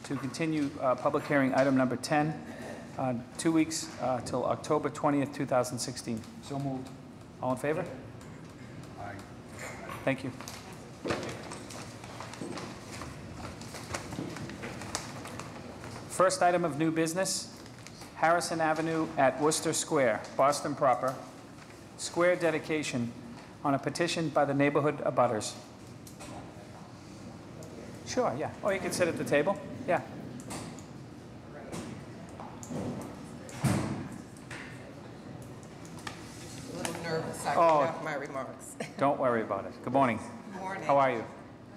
to continue public hearing item number 10, 2 weeks till October 20th, 2016. So moved. All in favor? Aye. Thank you. First item of new business, Harrison Avenue at Worcester Square, Boston proper, square dedication on a petition by the neighborhood abutters. Sure, yeah. Or you can sit at the table. Yeah. A little nervous, I Oh. forgot my remarks. Don't worry about it. Good morning. Morning. How are you?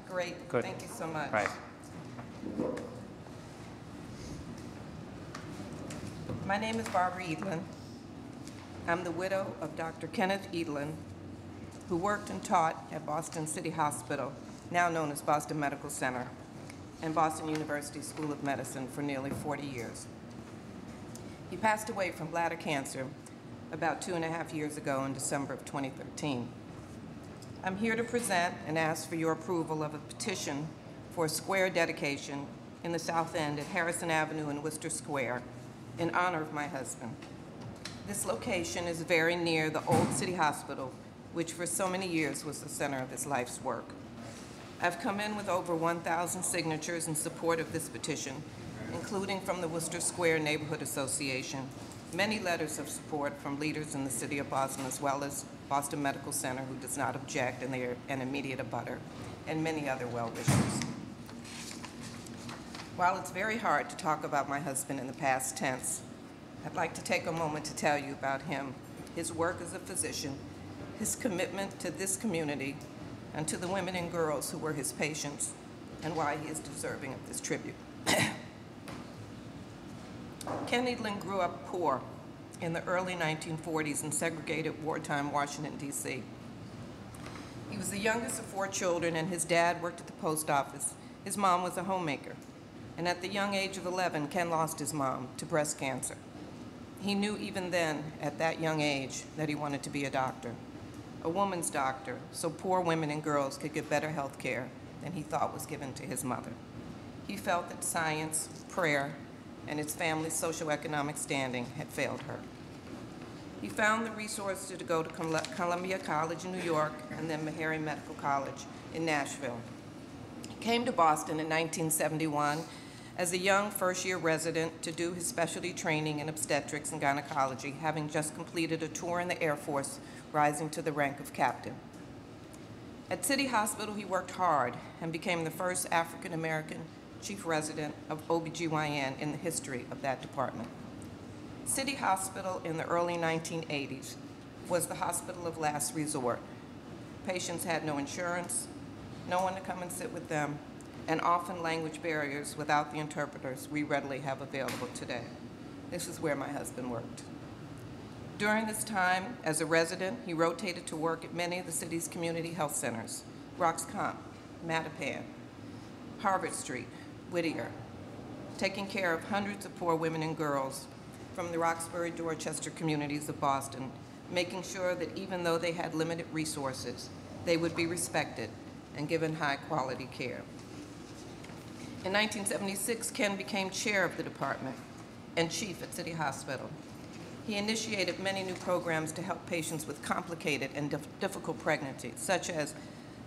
Great. Good. Thank you so much. Right. My name is Barbara Edlin. I'm the widow of Dr. Kenneth Edlin, who worked and taught at Boston City Hospital, now known as Boston Medical Center, and Boston University School of Medicine for nearly 40 years. He passed away from bladder cancer about 2.5 years ago in December of 2013. I'm here to present and ask for your approval of a petition for a square dedication in the South End at Harrison Avenue and Worcester Square in honor of my husband. This location is very near the old City Hospital, which for so many years was the center of his life's work. I've come in with over 1,000 signatures in support of this petition, including from the Worcester Square Neighborhood Association, many letters of support from leaders in the City of Boston, as well as Boston Medical Center, who does not object, and they are an immediate abutter, and many other well-wishers. While it's very hard to talk about my husband in the past tense, I'd like to take a moment to tell you about him, his work as a physician, his commitment to this community, and to the women and girls who were his patients, and why he is deserving of this tribute. Ken Edlin grew up poor in the early 1940s in segregated wartime Washington, D.C. He was the youngest of 4 children, and his dad worked at the post office. His mom was a homemaker. And at the young age of 11, Ken lost his mom to breast cancer. He knew even then, at that young age, that he wanted to be a doctor, a woman's doctor, so poor women and girls could get better health care than he thought was given to his mother. He felt that science, prayer, and his family's socioeconomic standing had failed her. He found the resources to go to Columbia College in New York and then Meharry Medical College in Nashville. He came to Boston in 1971 as a young first-year resident to do his specialty training in obstetrics and gynecology, having just completed a tour in the Air Force, rising to the rank of captain. At City Hospital, he worked hard and became the first African-American chief resident of OBGYN in the history of that department. City Hospital in the early 1980s was the hospital of last resort. Patients had no insurance, no one to come and sit with them, and often language barriers without the interpreters we readily have available today. This is where my husband worked. During this time, as a resident, he rotated to work at many of the city's community health centers, Roxcomp, Mattapan, Harvard Street, Whittier, taking care of hundreds of poor women and girls from the Roxbury, Dorchester communities of Boston, making sure that even though they had limited resources, they would be respected and given high-quality care. In 1976, Ken became chair of the department and chief at City Hospital. He initiated many new programs to help patients with complicated and difficult pregnancies, such as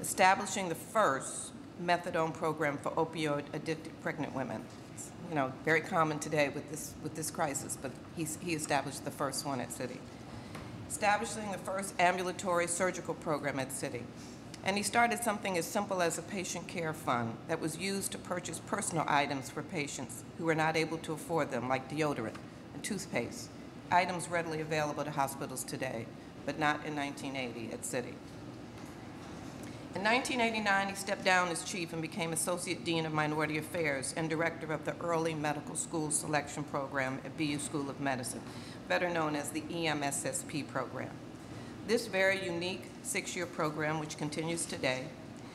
establishing the first methadone program for opioid-addicted pregnant women. It's, very common today with this crisis, but he established the first one at City. Establishing the first ambulatory surgical program at City. And he started something as simple as a patient care fund that was used to purchase personal items for patients who were not able to afford them, like deodorant and toothpaste, items readily available to hospitals today, but not in 1980 at City. In 1989, he stepped down as chief and became Associate Dean of Minority Affairs and Director of the Early Medical School Selection Program at BU School of Medicine, better known as the EMSSP program. This very unique 6-year program, which continues today,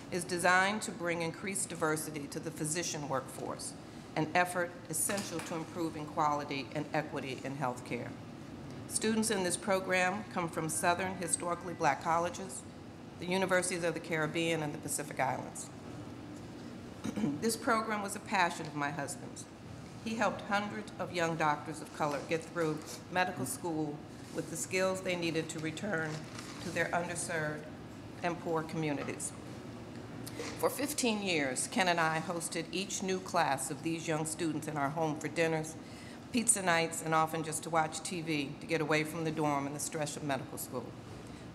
is designed to bring increased diversity to the physician workforce, an effort essential to improving quality and equity in healthcare. Students in this program come from Southern historically black colleges, the universities of the Caribbean, and the Pacific Islands. This program was a passion of my husband's. He helped hundreds of young doctors of color get through medical school with the skills they needed to return to their underserved and poor communities. For 15 years, Ken and I hosted each new class of these young students in our home for dinners, pizza nights, and often just to watch TV to get away from the dorm and the stress of medical school.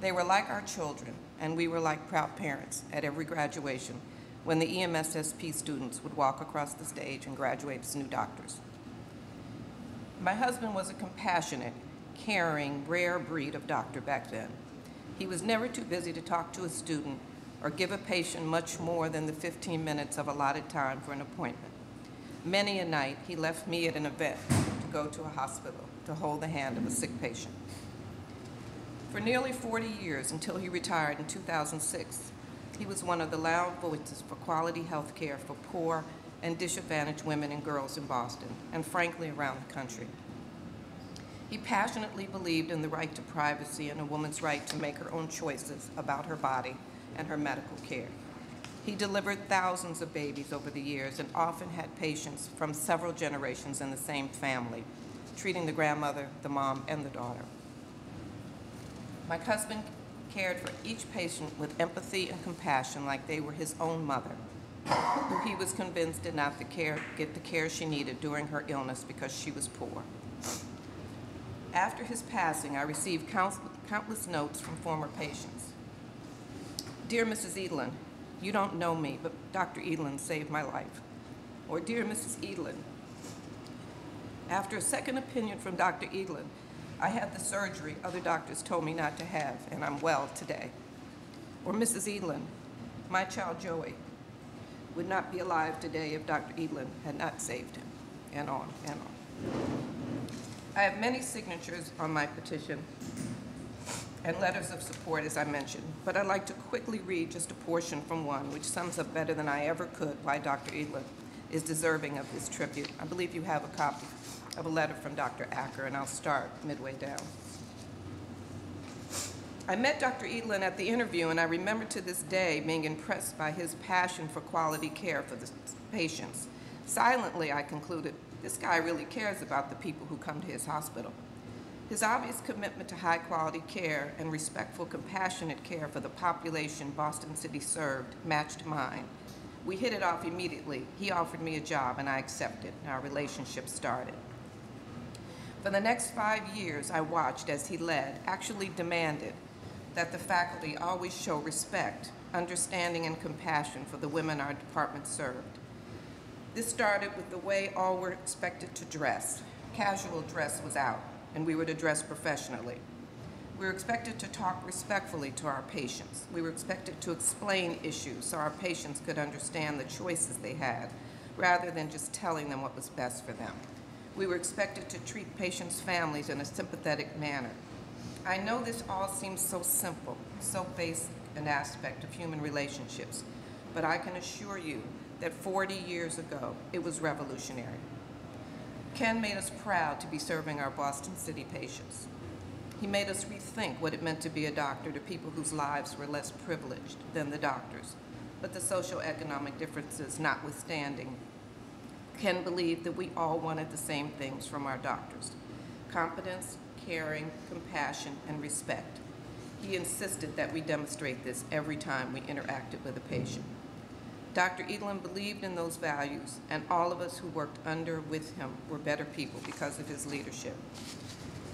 They were like our children, and we were like proud parents at every graduation when the EMSSP students would walk across the stage and graduate as new doctors. My husband was a compassionate, caring, rare breed of doctor back then. He was never too busy to talk to a student or give a patient much more than the 15 minutes of allotted time for an appointment. Many a night, he left me at an event to go to a hospital to hold the hand of a sick patient. For nearly 40 years, until he retired in 2006, he was one of the loud voices for quality health care for poor and disadvantaged women and girls in Boston, and frankly, around the country. He passionately believed in the right to privacy and a woman's right to make her own choices about her body and her medical care. He delivered thousands of babies over the years and often had patients from several generations in the same family, treating the grandmother, the mom, and the daughter. My husband cared for each patient with empathy and compassion like they were his own mother, who he was convinced did not get the care she needed during her illness because she was poor. After his passing, I received countless notes from former patients. Dear Mrs. Edelin, you don't know me, but Dr. Edelin saved my life. Or Dear Mrs. Edelin, after a second opinion from Dr. Edelin, I had the surgery other doctors told me not to have, and I'm well today. Or Mrs. Edelin, my child Joey would not be alive today if Dr. Edelin had not saved him, and on and on. I have many signatures on my petition and letters of support, as I mentioned, but I'd like to quickly read just a portion from one, which sums up better than I ever could why Dr. Edelin is deserving of this tribute. I believe you have a copy of a letter from Dr. Acker, and I'll start midway down. I met Dr. Edelin at the interview, and I remember to this day being impressed by his passion for quality care for the patients. Silently, I concluded, this guy really cares about the people who come to his hospital. His obvious commitment to high-quality care and respectful, compassionate care for the population Boston City served matched mine. We hit it off immediately. He offered me a job, and I accepted, and our relationship started. For the next 5 years, I watched as he led, actually demanded, that the faculty always show respect, understanding, and compassion for the women our department served. This started with the way all were expected to dress. Casual dress was out, and we were to dress professionally. We were expected to talk respectfully to our patients. We were expected to explain issues so our patients could understand the choices they had, rather than just telling them what was best for them. We were expected to treat patients' families in a sympathetic manner. I know this all seems so simple, so basic an aspect of human relationships, but I can assure you that 40 years ago, it was revolutionary. Ken made us proud to be serving our Boston City patients. He made us rethink what it meant to be a doctor to people whose lives were less privileged than the doctors. But the socioeconomic differences notwithstanding, Ken believed that we all wanted the same things from our doctors: competence, caring, compassion, and respect. He insisted that we demonstrate this every time we interacted with a patient. Dr. Edelin believed in those values, and all of us who worked under with him were better people because of his leadership.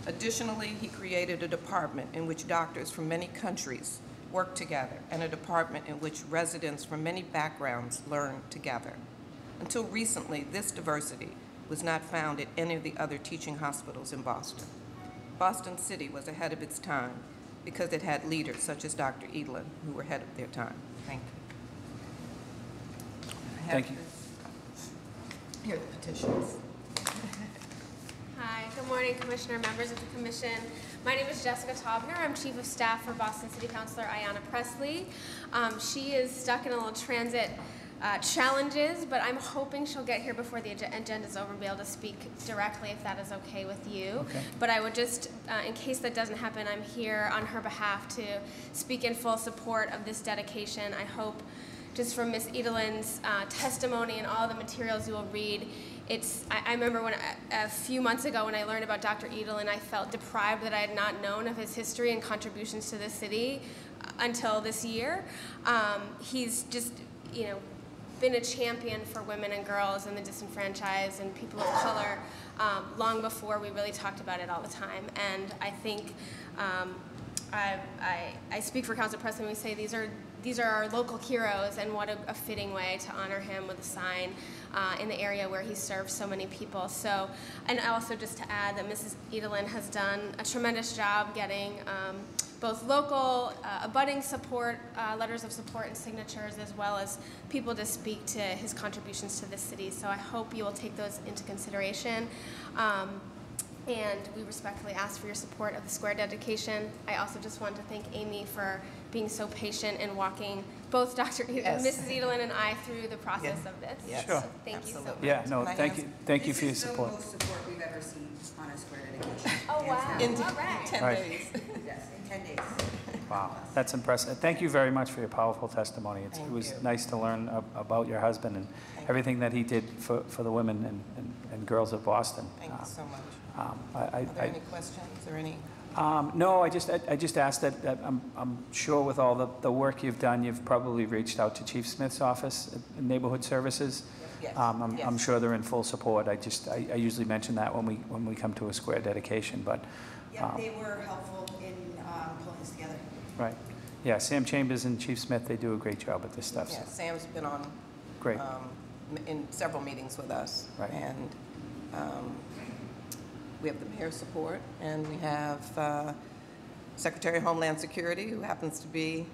Additionally, he created a department in which doctors from many countries worked together, and a department in which residents from many backgrounds learned together. Until recently, this diversity was not found at any of the other teaching hospitals in Boston. Boston City was ahead of its time because it had leaders such as Dr. Edelin who were ahead of their time. Thank you. Thank you. Here are the petitions. Hi, good morning, Commissioner, members of the Commission. My name is Jessica Taubner. I'm Chief of Staff for Boston City Councilor Ayanna Presley. She is stuck in a little transit challenges, but I'm hoping she'll get here before the agenda's over and be able to speak directly, if that is okay with you. Okay. But I would just, in case that doesn't happen, I'm here on her behalf to speak in full support of this dedication. I hope just from Ms. Edelin's testimony and all the materials you will read, I remember when a few months ago when I learned about Dr. Edelin, I felt deprived that I had not known of his history and contributions to this city until this year. He's just, been a champion for women and girls and the disenfranchised and people of color long before we really talked about it all the time. And I think I speak for Councilor Presley when we say these are our local heroes, and what a fitting way to honor him with a sign in the area where he served so many people. So, and also just to add that Mrs. Edelin has done a tremendous job getting both local abutting support, letters of support and signatures, as well as people to speak to his contributions to this city. So I hope you will take those into consideration. And we respectfully ask for your support of the square dedication. I also just want to thank Amy for being so patient in walking both Dr. Mrs. Edelin and I through the process of this. Yes. Sure. So thank you so much. Yeah, no, thank you for your support. This is the most support we've ever seen on a square dedication. Oh, wow. In All right. 10 Right. days. Yes, in 10 days. Wow, that's impressive. Thank you very much for your powerful testimony. It was nice to learn about your husband and everything that he did for the women and girls of Boston. Thank you so much. Are there any questions or any? No, I just asked that I'm sure with all the work you've done, you've probably reached out to Chief Smith's office at Neighborhood Services. Yes. I'm sure they're in full support. I usually mention that when we come to a square dedication, but. Yep, they were helpful in Right. Yeah, Sam Chambers and Chief Smith, they do a great job with this stuff. Yeah, Sam's been on Great. In several meetings with us. Right. And we have the mayor's support, and we have Secretary of Homeland Security, who happens to be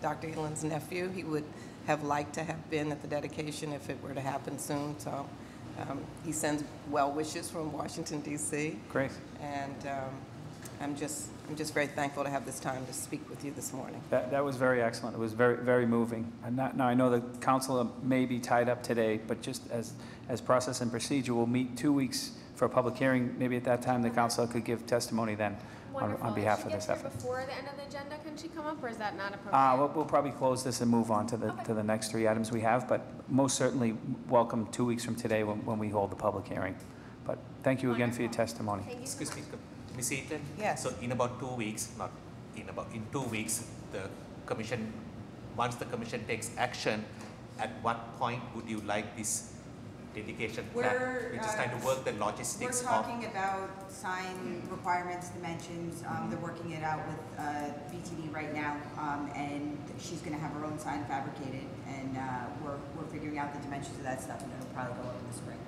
Dr. Eland's nephew. He would have liked to have been at the dedication if it were to happen soon. So he sends well wishes from Washington, D.C. Great. And I'm just very thankful to have this time to speak with you this morning. That was very excellent. It was very, very moving. And now I know the council may be tied up today, but just as process and procedure, we'll meet 2 weeks for a public hearing. Maybe at that time, the council could give testimony then on behalf of this effort. If she gets here before the end of the agenda, can she come up, or is that not appropriate? We'll probably close this and move on to the next 3 items we have, but most certainly welcome 2 weeks from today when we hold the public hearing. But thank you again for your testimony. Thank you so Excuse me, much. Ms. Eaton? Yes. So in about 2 weeks, in 2 weeks, the commission, once the commission takes action, at what point would you like this dedication plan? We're just trying to work the logistics We're talking about sign requirements, dimensions. They're working it out with BTD right now, and she's going to have her own sign fabricated, and we're figuring out the dimensions of that stuff, and it'll probably go up in the spring.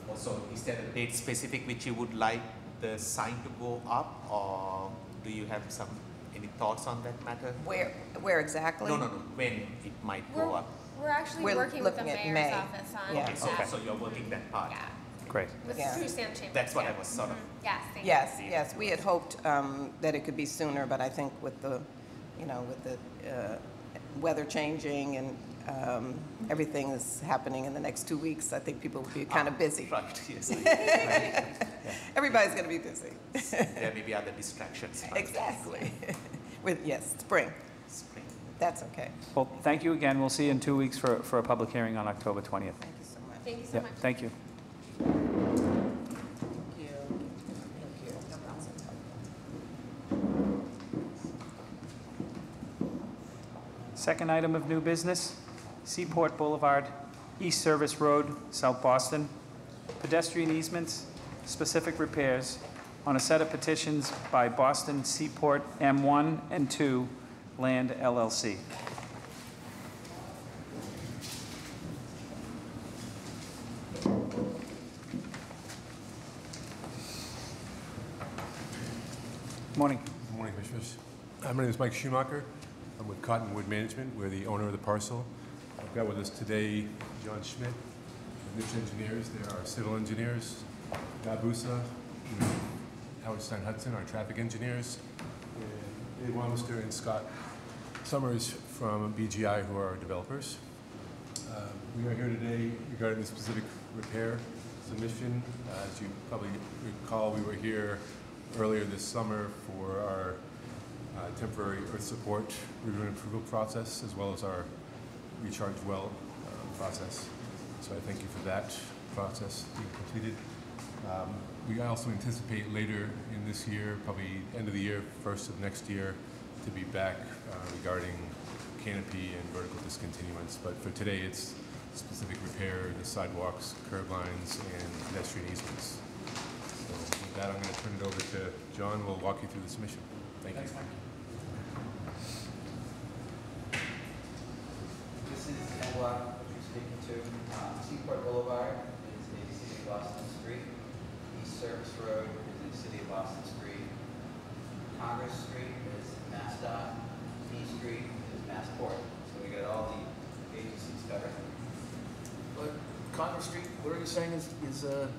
Also, is there a date specific which you would like the sign to go up, or do you have any thoughts on that matter? Where exactly? No. When it might go up? We're actually We're working with the looking at mayor's May. office on Yeah. that. So you're working that part? Yeah. Great. With Yeah. through Sam Chambers. That's what yeah. I was sort of. Yes, thank Yes, you. yes. We had hoped that it could be sooner, but I think with the, with the weather changing and everything is happening in the next 2 weeks, I think people will be kind of busy. Right, yes. Everybody's going to be busy. There may be other distractions. Exactly. Yes, spring. Spring. That's okay. Well, thank you again. We'll see you in 2 weeks for a public hearing on October 20th. Thank you so much. Thank you so Yeah, much. thank you. Thank you. Thank you. Second item of new business, Seaport Boulevard, East Service Road, South Boston. Pedestrian easements, specific repairs on a set of petitions by Boston Seaport M1 and 2 Land LLC. Morning. Good morning, Commissioners. My name is Mike Schumacher. I'm with Cottonwood Management. We're the owner of the parcel. I've got with us today John Schmidt, Niche Engineers. They're our civil engineers. Bob Busa, Howard Stein Hudson, our traffic engineers. And Dave Wamister and Scott Summers from BGI, who are our developers. We are here today regarding the specific repair submission. As you probably recall, we were here earlier this summer for our temporary earth support review and approval process, as well as our recharge well process. So I thank you for that process being completed. We also anticipate later in this year, probably end of the year, first of next year, to be back regarding canopy and vertical discontinuance. But for today, it's specific repair, the sidewalks, curb lines, and pedestrian easements. So with that, I'm going to turn it over to John, who will walk you through the submission. Thank you. This is the block that you're speaking to. Seaport Boulevard is the City of Boston Street. East Service Road is in the City of Boston Street. Congress Street is MassDOT. D Street is Massport. So we got all the agencies covered. But Congress Street, what are you saying is MassDOT?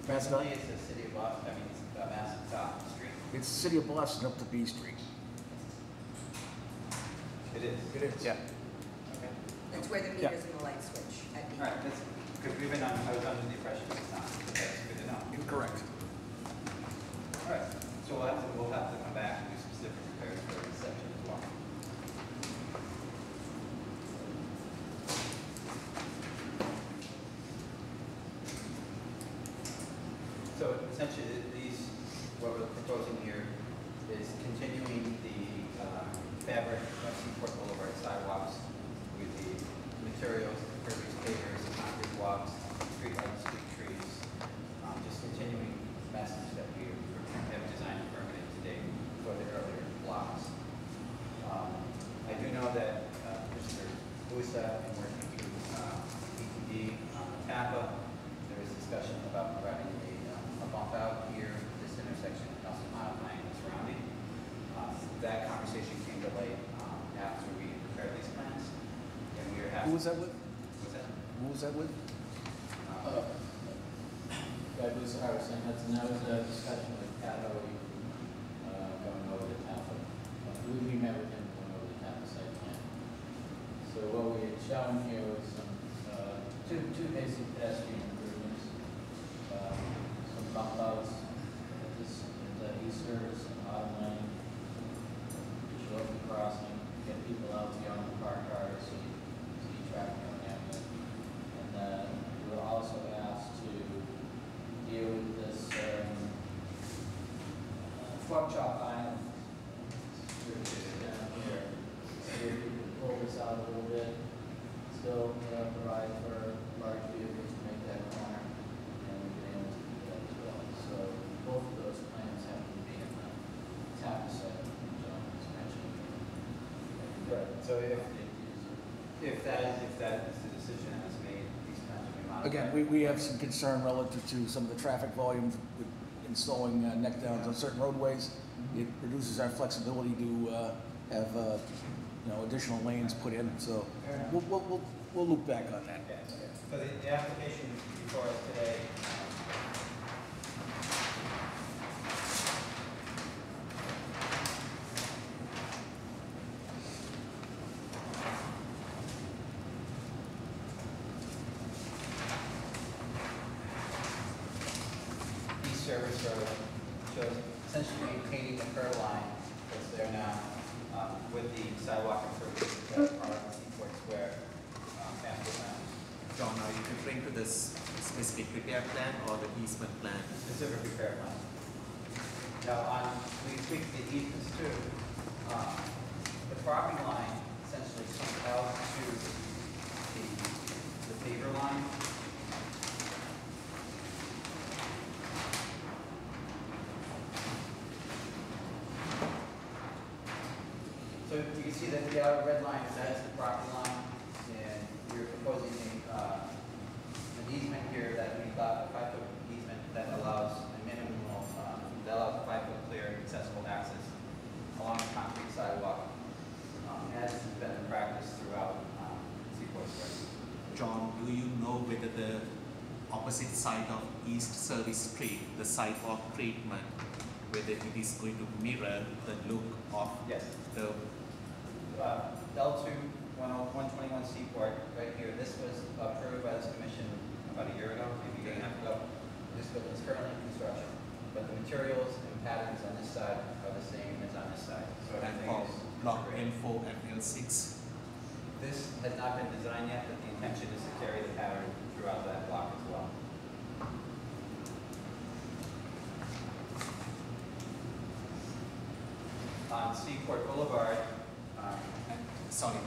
Presently, it's the City of Boston, MassDOT Street. It's the City of Boston up to B Street. It is? It is. Yeah. Okay. It's where the meters and the light switch at B. All right, that's, because I was under the impression it's not. That's good to know. Incorrect. All right, so we'll have to come back and do specific repairs for this section as well. So essentially, what we're proposing here is continuing the fabric of Seaport Boulevard sidewalks with the materials, the pervious pavers, the concrete walks, street lights, street trees, just continuing the message that we have designed and permitted today for the earlier blocks. working through BTD on the TAPA. There was discussion about providing a bump out here at this intersection and also modifying the surrounding. That conversation came to light after we prepared these plans. And we were having. Who was that with? What's that? Who was that with? That was, I was saying, that was a discussion with Pat Hoey, going over the TAPA. We met with him going over the TAPA site plan. So what we had shown here was some, two basic pedestrian improvements. Some bump outs at the east service and Autumn Lane, show the crossing, get people out beyond the parked cars, see traffic on Avenue. And then we were also asked to deal with this truck chop island down here. See if we can pull this out a little bit, still provide for large vehicles to make that corner, and we've been able to do that as well. So both of those plans have to be in the TAPA site, John was mentioning. Right. So if that is the decision that was made, these plans will be modified. Again, we have some concern relative to some of the traffic volume with installing neck downs on certain roadways. It reduces our flexibility to have additional lanes put in. So we'll loop back on that. Yeah, okay. So the application before us today. Service road shows essentially maintaining the curb line that's there now with the sidewalk improvements that are on Seaport Square after that. John, are you referring to this specific repair plan or the easement plan? Specific repair plan. Now, we tweaked the easements too. The property line essentially comes out to the paver line. So you can see that the outer red line, that's the property line, and we're proposing an easement here that we got, a 5-foot easement that allows a minimum of, that allows a 5-foot clear accessible access along the concrete sidewalk, as has been in practice throughout Seaport Square. John, do you know whether the opposite side of East Service Street, the sidewalk treatment, whether it is going to mirror the look of the L2 121 Seaport, right here. This was approved by this commission about a year ago, maybe a year and a half ago. This building is currently in construction, but the materials and patterns on this side are the same as on this side. So everything is block L4 and L6. This has not been designed yet, but the intention is to carry the pattern throughout that block as well. On Seaport Boulevard, sorry,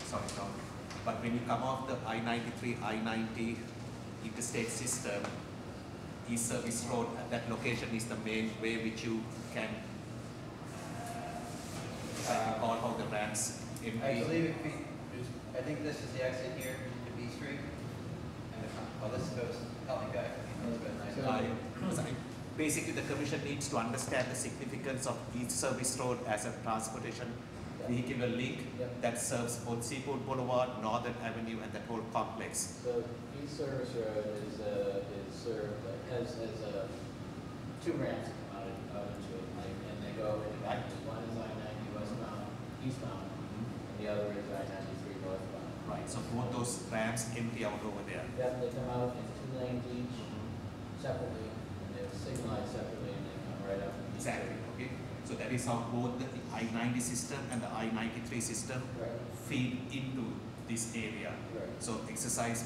John. But when you come off the I-93, I-90 interstate system, East Service Road, that location is the main way which you can call out the ramps. I believe I think this is the exit here to B Street. And this goes, help me guys. Basically, the commission needs to understand the significance of East Service Road as a transportation vehicular link that serves both Seaport Boulevard, Northern Avenue, and that whole complex. So East Service Road is served has two ramps out into it, and they go in directions. One is I-90 westbound, eastbound, and the other is I-93 northbound. Right. So both those ramps empty out over there. Yeah, they come out in 2 lanes each, separately, and they're signalized separately, and they come right up. Exactly. Okay. So that is how both the I-90 system and the I-93 system feed into this area. So exercise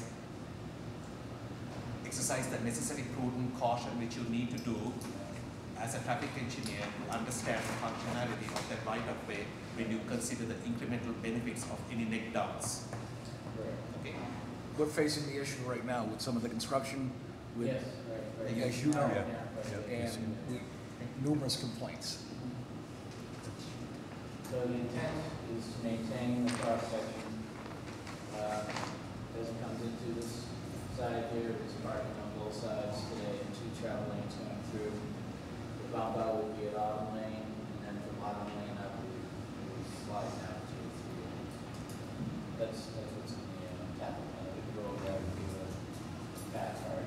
the necessary prudent caution which you need to do as a traffic engineer to understand the functionality of that right-of-way when you consider the incremental benefits of any neck downs. Okay. We're facing the issue right now with some of the construction, with, as you know, and numerous complaints. So the intent is to maintain the cross-section as it comes into this side here, there's parking on both sides today, and 2 travel lanes going through. The bump out will be at Autumn Lane, and then from Autumn Lane up, we slide down to 3 lanes. That's what's in the capital plan. We can go over that and do a fast part.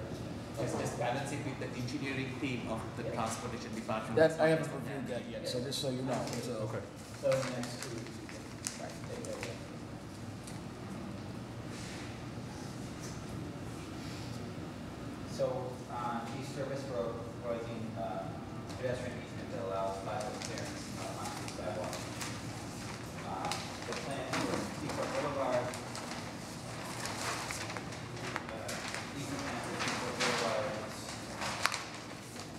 Just balance it with the engineering team of the transportation department. That, I haven't reviewed that yet, so just so you know. Okay. So the next 2, right, take over. So on East Service Road, proposing pedestrian easement that allows 5-foot clearance on the sidewalk. The plan for Seaport Boulevard, easement plan for Seaport Boulevard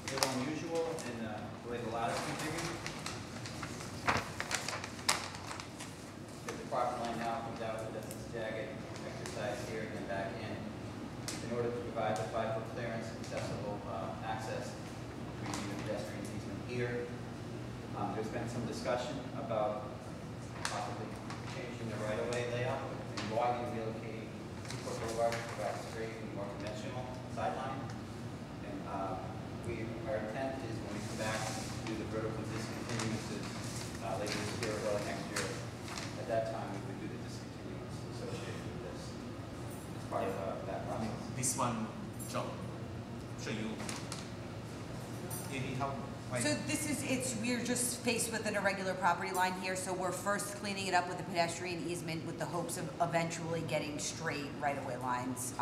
is a little unusual in the way the lot is configured. The property line now comes out with this jagged exercise here and then back in. In order to provide the 5-foot clearance, accessible access, we need a pedestrian easement here. There's been some discussion about possibly changing the right-of-way layout and widening, relocating Seaport Boulevard to provide a straight and more conventional sideline. And our intent is when we come back to do the vertical discontinuances later this year or early next year, at that time we would do the discontinuance associated with this as part of that process. This one, John, show you anyhow. So this is, we're just faced with an irregular property line here, so we're first cleaning it up with a pedestrian easement with the hopes of eventually getting straight right-of-way lines.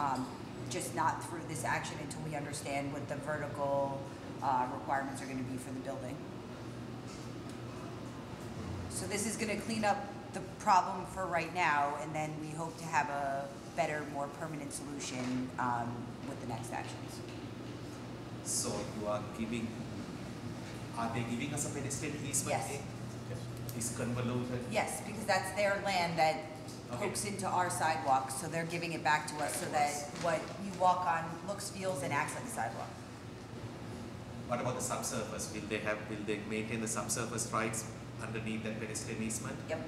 Just not through this action until we understand what the vertical requirements are gonna be for the building. So this is gonna clean up the problem for right now, and then we hope to have a better, more permanent solution with the next actions. So you are giving, are they giving us a pedestrian easement? Yes. Is convoluted? Yes, because that's their land that hooks into our sidewalk, so they're giving it back to us so that what you walk on looks, feels, and acts like a sidewalk. What about the subsurface? Will they maintain the subsurface rights underneath that pedestrian easement? Yep.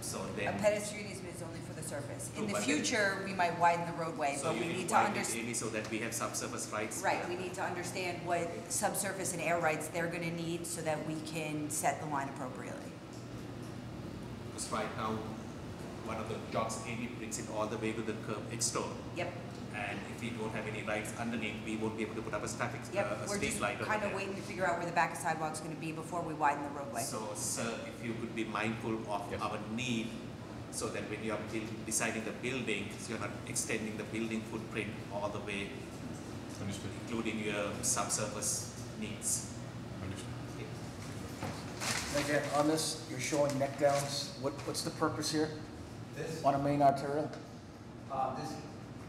So A then. pedestrian easement is only for the surface. In No, the but future, we might widen the roadway, So but you we will need to widen it understand. really so that we have subsurface rights? Right, we need to understand what subsurface and air rights they're gonna need so that we can set the line appropriately. Because right now, one of the jobs, AD brings it all the way to the curb external. Yep. And if we don't have any rights underneath, we won't be able to put up a static, Yep, a we're street just light over kind of there. waiting to figure out where the back of sidewalk's gonna be before we widen the roadway. So, sir, if you could be mindful of our need, so that when you are deciding the building, so you're not extending the building footprint all the way, Understood. including your subsurface needs. Understood. And again, on this, you're showing neck downs. What's the purpose here? This, On a main arterial? this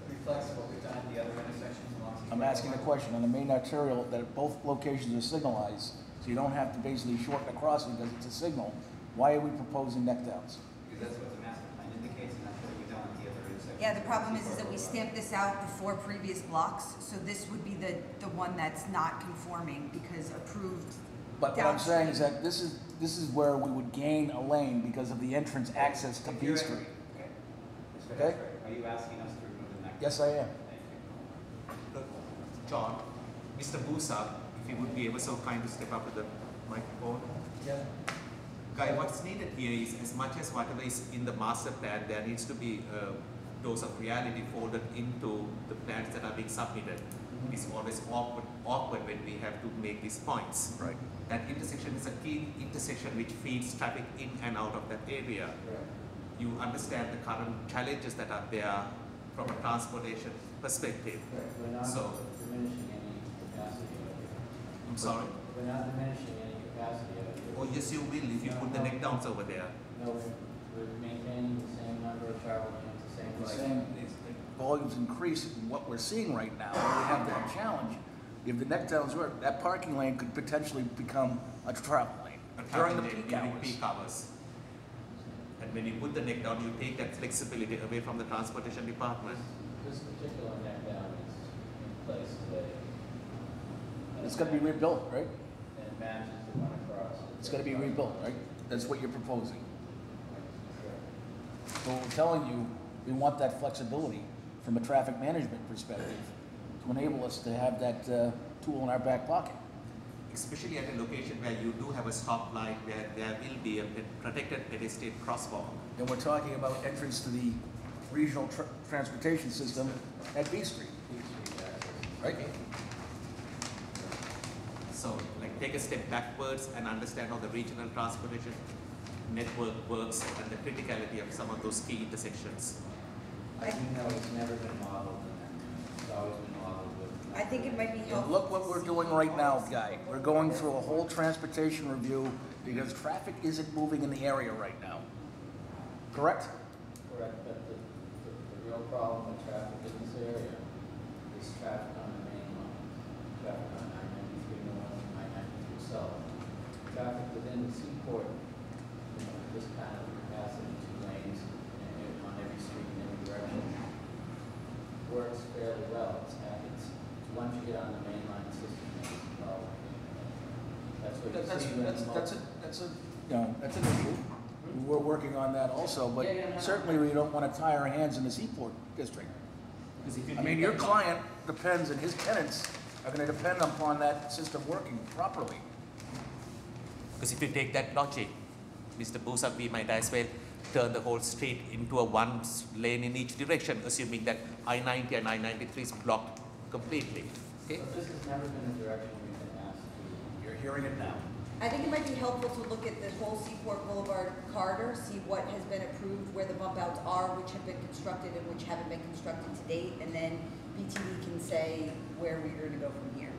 reflects what we've done at the other intersections along Seaport I'm asking a Boulevard. question. On the main arterial, that both locations are signalized, so you don't have to basically shorten the crossing because it's a signal. Why are we proposing neck downs? Because that's what the master plan indicates, and that's what we've done at the other intersections. Yeah, the problem is that we stamped this out before previous blocks, so this would be the one that's not conforming because approved. But what I'm saying is that this is where we would gain a lane because of the entrance access to B Street. Okay. Okay? Are you asking us to remove the neck? Yes, I am. Thank you. John, Mr. Busa, if you would be ever so kind to step up to the microphone. Yeah. Guy, what's needed here is as much as whatever is in the master plan, there needs to be a dose of reality folded into the plans that are being submitted. It's always awkward when we have to make these points. Right. That intersection is a key intersection which feeds traffic in and out of that area. You understand the current challenges that are there from a transportation perspective. We're not So, diminishing any capacity of it. I'm sorry. We're not diminishing any capacity of it. Oh, yes, you will if you put the neck downs over there. No, we're maintaining the same number of travel lanes, the same The like. same, volumes increase, what we're seeing right now, we have that challenge. If the neck downs work, that parking lane could potentially become a travel lane during the peak During hours. peak hours. And when you put the neck down, you take that flexibility away from the transportation department. This particular neck down is in place today. It's gonna be rebuilt, right? And it matches the one across. It's gonna be rebuilt, right? That's what you're proposing. So what we're telling you We want that flexibility from a traffic management perspective to enable us to have that tool in our back pocket. Especially at a location where you do have a stoplight, where there will be a protected pedestrian crosswalk. And we're talking about entrance to the regional transportation system at B Street. Right? So, like, take a step backwards and understand how the regional transportation network works and the criticality of some of those key intersections. I do know it's never been modeled in that. It's always been modeled with. I think it might be helpful. And look what we're doing right now, Guy. We're going through a whole transportation review because traffic isn't moving in the area right now. Correct? Correct, but the real problem with traffic in this area is traffic on the main line, traffic on I-93 north and I-93 south. Traffic within the seaport, this kind of capacity, 2 lanes and on every street in every direction, works fairly well. It's once you get on the main line system, it's a problem. That's what that's an issue. We're working on that also, but certainly we don't want to tie our hands in the Seaport District. I mean, your client depends, and his tenants are going to depend upon that system working properly. Because if you take that logic, Mr. Busak, we might as well turn the whole street into a one lane in each direction, assuming that I-90 and I-93 is blocked completely. Okay? But this has never been a direction we've been asked to. You're hearing it now. I think it might be helpful to look at the whole Seaport Boulevard corridor, see what has been approved, where the bump outs are, which have been constructed and which haven't been constructed to date, and then BTD can say where we're going to go from here.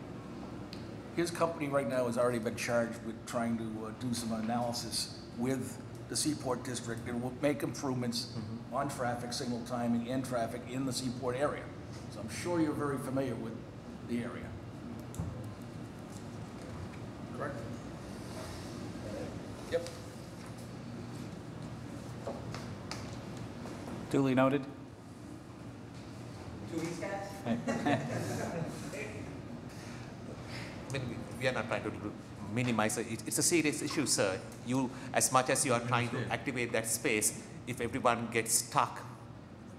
His company right now has already been charged with trying to do some analysis with the Seaport District and will make improvements on traffic, signal timing, and traffic in the Seaport area. So I'm sure you're very familiar with the area. Correct? Yep. Duly noted. 2 weeks, guys? I mean, we are not trying to minimize it. It's a serious issue, sir. You, as much as you are trying to activate that space, if everyone gets stuck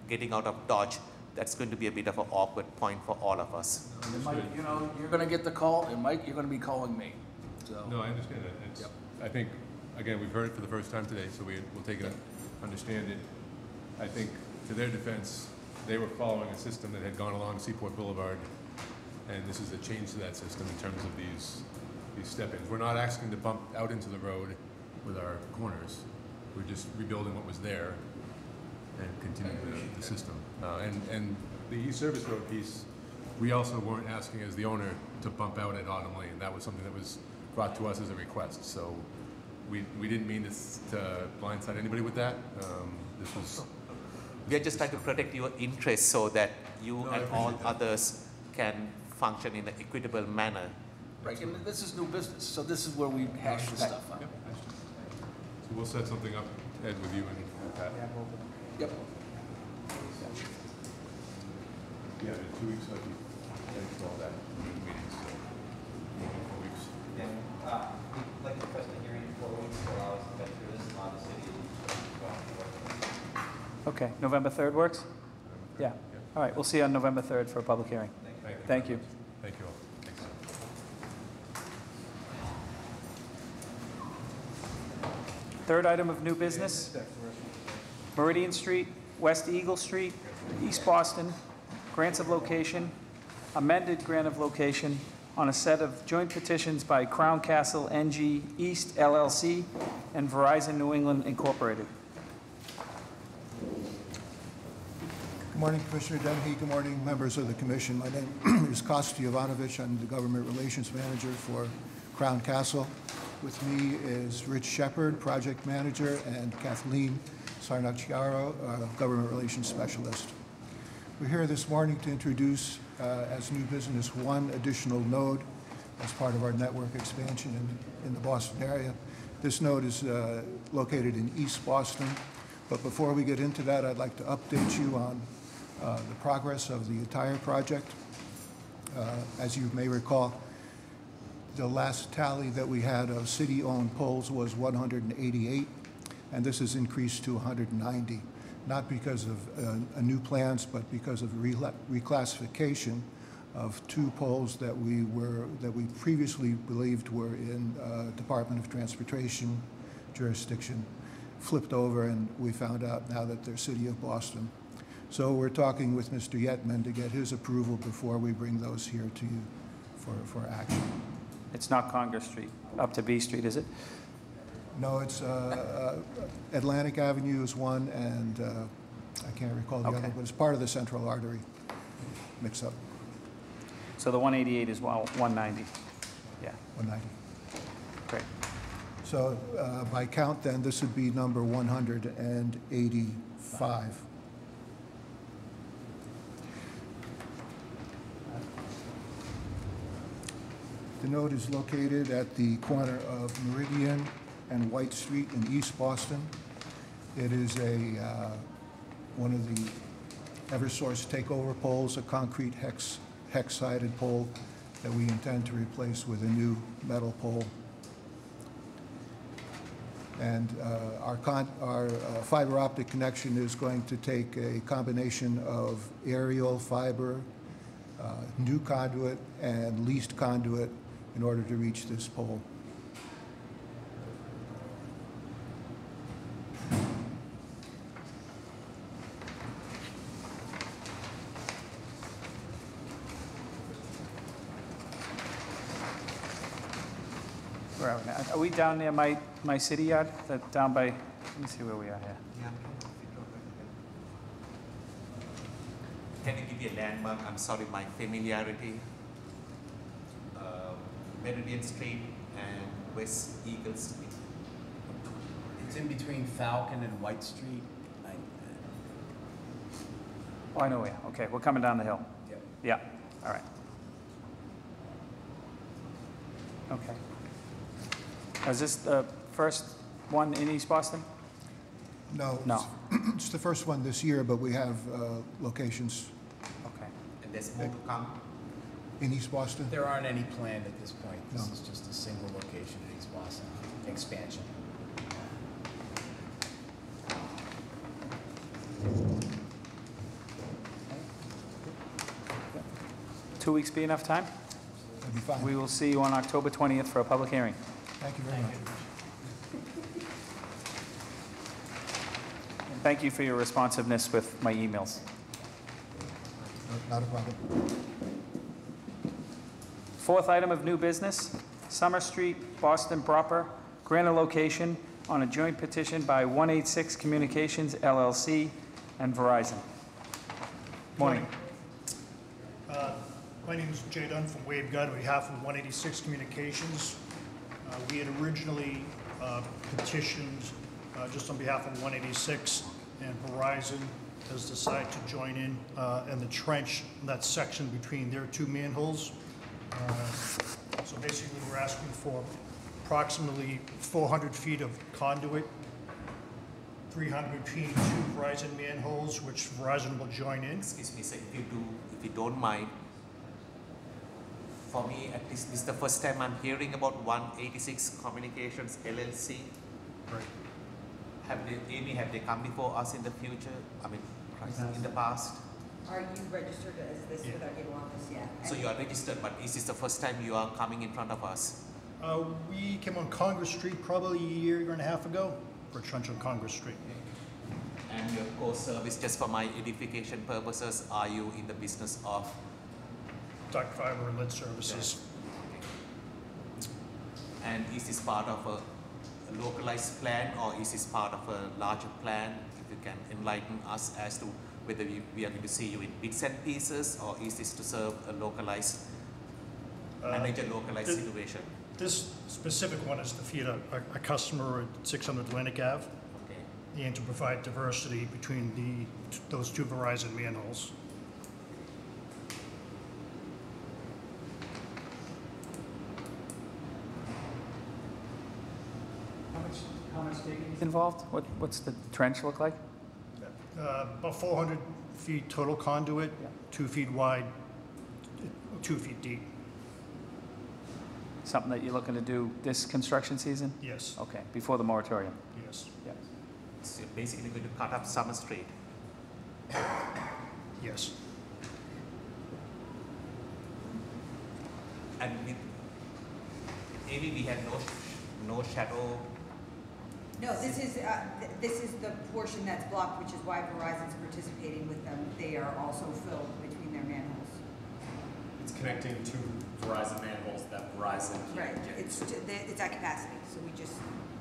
getting out of Dodge, that's going to be a bit of an awkward point for all of us. You might, you know, you're going to get the call, and Mike, you're going to be calling me. So. No, I understand that. It's, I think, again, we've heard it for the first time today, so we'll take it, understand it. I think, to their defense, they were following a system that had gone along Seaport Boulevard, and this is a change to that system in terms of these step-ins. We're not asking to bump out into the road with our corners. We're just rebuilding what was there and continuing the system. And the East Service Road piece, we also weren't asking as the owner to bump out at Autumn Lane. That was something that was brought to us as a request. So we didn't mean to blindside anybody with that. This was... We are just trying to protect your interests so that you and all others can function in an equitable manner. Right, and this is new business, so this is where we hash this stuff out. Yep. So we'll set something up, Ed, with you and Pat. Yep. Yeah, in 2 weeks, I'll be ready for all that meetings, so 4 weeks. And we'd like to request a hearing in 4 weeks to allow us to get through this and allow the city to Okay, November 3rd works? Yeah. All right, we'll see you on November 3rd for a public hearing. Thank you. Thank you all. Thanks. Third item of new business, Meridian Street, West Eagle Street, East Boston, grants of location, amended grant of location on a set of joint petitions by Crown Castle NG East LLC and Verizon New England Incorporated. Good morning, Commissioner Dennehy. Good morning, members of the commission. My name is Kosta Jovanovic. I'm the Government Relations Manager for Crown Castle. With me is Rich Shepard, Project Manager, and Kathleen Sarnacchiaro, Government Relations Specialist. We're here this morning to introduce, as new business, one additional node as part of our network expansion in the Boston area. This node is located in East Boston. But before we get into that, I'd like to update you on the progress of the entire project. As you may recall, the last tally that we had of city-owned poles was 188, and this has increased to 190. not because of new plans, but because of reclassification of 2 poles that we previously believed were in Department of Transportation jurisdiction, flipped over, and we found out now that they're City of Boston. So we're talking with Mr. Yetman to get his approval before we bring those here to you for action. It's not Congress Street, up to B Street, is it? No, it's Atlantic Avenue is one, and I can't recall the other, but it's part of the central artery mix-up. So the 188 is 190. Yeah. 190. Great. So by count, then, this would be number 185. The node is located at the corner of Meridian and White Street in East Boston. It is one of the Eversource takeover poles, a concrete hex-sided pole that we intend to replace with a new metal pole. And our fiber optic connection is going to take a combination of aerial fiber, new conduit, and leased conduit in order to reach this pole. Where are we now? Are we down near my city yard? Down by, let me see where we are here. Yeah. Can you give me a landmark? I'm sorry, my familiarity. Meridian Street and West Eagle Street. It's in between Falcon and White Street. Oh, I know where. Okay, we're coming down the hill. Yep. Yeah, all right. Okay. Is this the first one in East Boston? No. No. It's the first one this year, but we have locations Okay. And there's more to come. in East Boston. There aren't any planned at this point. This No. is just a single location in East Boston expansion. Two weeks be enough time? That'd be fine. We will see you on October 20th for a public hearing. Thank you very much. And thank you for your responsiveness with my emails. Not a problem. Fourth item of new business, Summer Street, Boston proper, grant a location on a joint petition by 186 Communications LLC and Verizon. Morning. My name is Jay Dunn from Wade Gunn on behalf of 186 Communications. We had originally petitioned just on behalf of 186, and Verizon has decided to join in the trench, that section between their 2 manholes. So basically, we're asking for approximately 400 feet of conduit, 300 feet, 2 Verizon manholes, which Verizon will join in. Excuse me, sir, if you don't mind, for me, at least this is the first time I'm hearing about 186 Communications LLC. Right. Have they come before us in the future? I mean, in the past? Are you registered as this with our cable office yet? So you are registered, but is this the first time you are coming in front of us? We came on Congress Street probably a year and a half ago for a trench on Congress Street. And your core service, just for my edification purposes, are you in the business of? Duct fiber and lit services. Okay. And is this part of a localized plan, or is this part of a larger plan? If you can enlighten us as to whether we are going to see you in bits and pieces, or is this to serve a localized, manage a localized situation? This specific one is to feed a customer at 600 Atlantic Ave, Okay. and to provide diversity between those 2 Verizon manholes. How much digging is involved? What's the trench look like? About 400 feet total conduit, 2 feet wide, 2 feet deep. Something that you're looking to do this construction season? Yes. Okay, before the moratorium? Yes. Yeah. So you're basically going to cut up Summer Street. Yes. And with Amy, we had no shadow. No, this is the portion that's blocked, which is why Verizon's participating with them. They are also filled between their manholes. It's connecting to Verizon manholes that Verizon can't Right, get. it's at capacity, so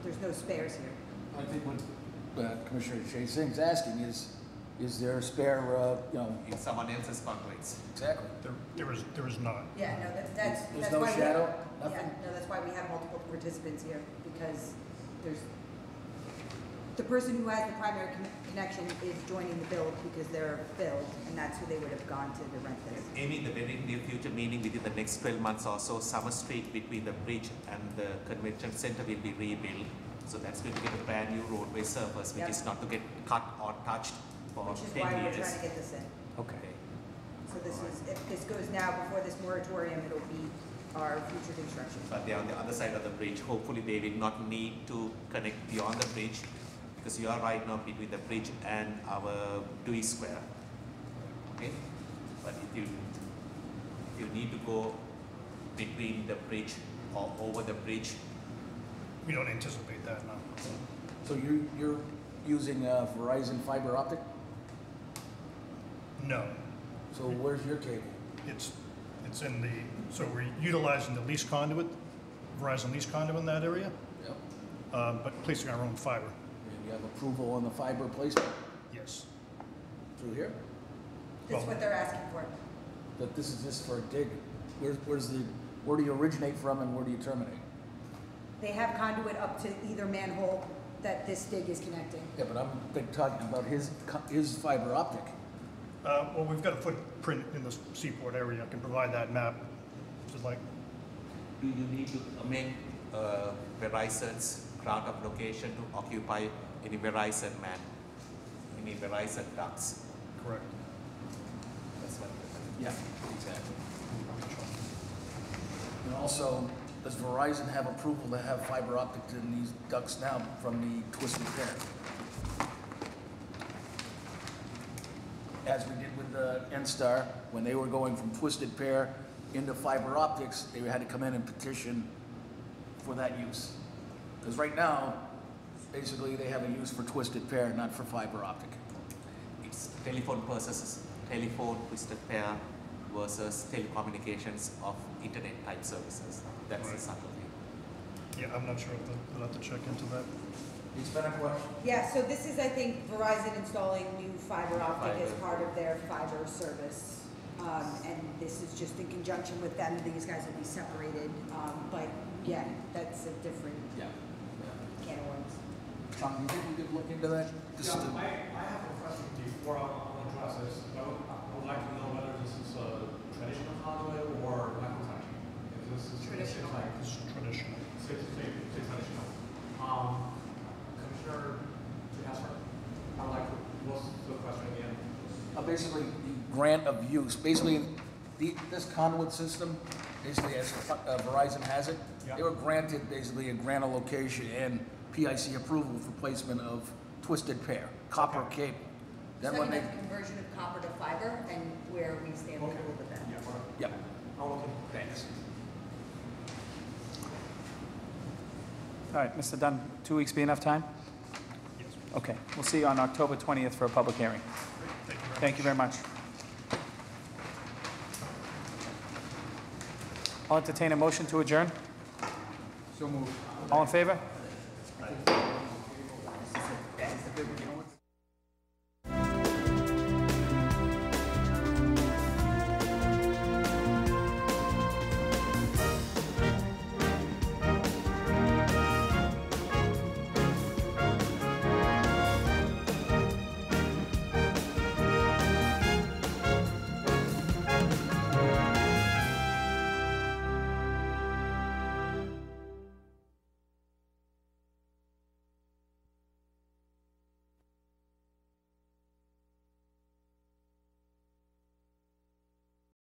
there's no spares here. I think what Commissioner Shea Singh's asking is there a spare, in someone else's conduits? Exactly. There is not. Yeah, no, that's There's why no shadow? Yeah, Nothing? no, that's why we have multiple participants here, because the person who has the primary connection is joining the build because they're filled, and that's who they would have gone to rent this. Amy, in the very near future, meaning within the next 12 months or so, Summer Street between the bridge and the convention center will be rebuilt. So that's going to get a brand new roadway surface, which Yep. is not to get cut or touched for Which is 10 why years. we're trying to get this in. Okay. So if this goes now before this moratorium, it'll be our future construction. But they're on the other side of the bridge. Hopefully, they will not need to connect beyond the bridge, because you are right now between the bridge and our Dewey Square. Okay? But if you need to go between the bridge or over the bridge, We don't anticipate that, no. So you're using Verizon fiber optic? No. So where's your cable? It's in so we're utilizing the lease conduit, Verizon lease conduit in that area, Yep. but placing our own fiber. And you have approval on the fiber placement Yes. through here? That's what they're asking for. But this is just for a dig. Where do you originate from and where do you terminate? They have conduit up to either manhole that this dig is connecting. Yeah, but I'm talking about his fiber optic. Well, we've got a footprint in the Seaport area. I can provide that map, if you'd like. do you need to amend Verizon's grant of location to occupy any Verizon ducts? Correct. That's what. Yeah, exactly. And also, does Verizon have approval to have fiber optic in these ducts now from the Twisted Pair? As we did with the N-Star, when they were going from Twisted Pair into fiber optics, they had to come in and petition for that use. Because right now, basically, they have a use for Twisted Pair, not for fiber optic. It's telephone twisted pair versus telecommunications of internet type services. That's the subtlety. Yeah, I'm not sure. I'll have to check into that. It's been a question. Yeah, so this is, I think, Verizon installing new fiber optic as part of their fiber service. And this is just in conjunction with them. These guys will be separated. But yeah, that's a different can of worms. Tom, do you think we could look into that? Yeah, I have a question before I'll address this. I would like to know whether this is a traditional conduit or microtechnique. If this is traditional. This is traditional. Say traditional. Commissioner Jasper, I'd like to, what's the question again? Basically, the grant of use. Basically, this conduit system, basically as Verizon has it, they were granted basically a grant of location and PIC approval for placement of Twisted Pair, copper cable. Then So when they, the conversion of copper to fiber and where we stand a little bit that. yep. Thanks. All right, Mr. Dunn, 2 weeks be enough time? Yes. Okay, we'll see you on October 20th for a public hearing. Thank you very much. I'll entertain a motion to adjourn. So moved. All in favor? Aye.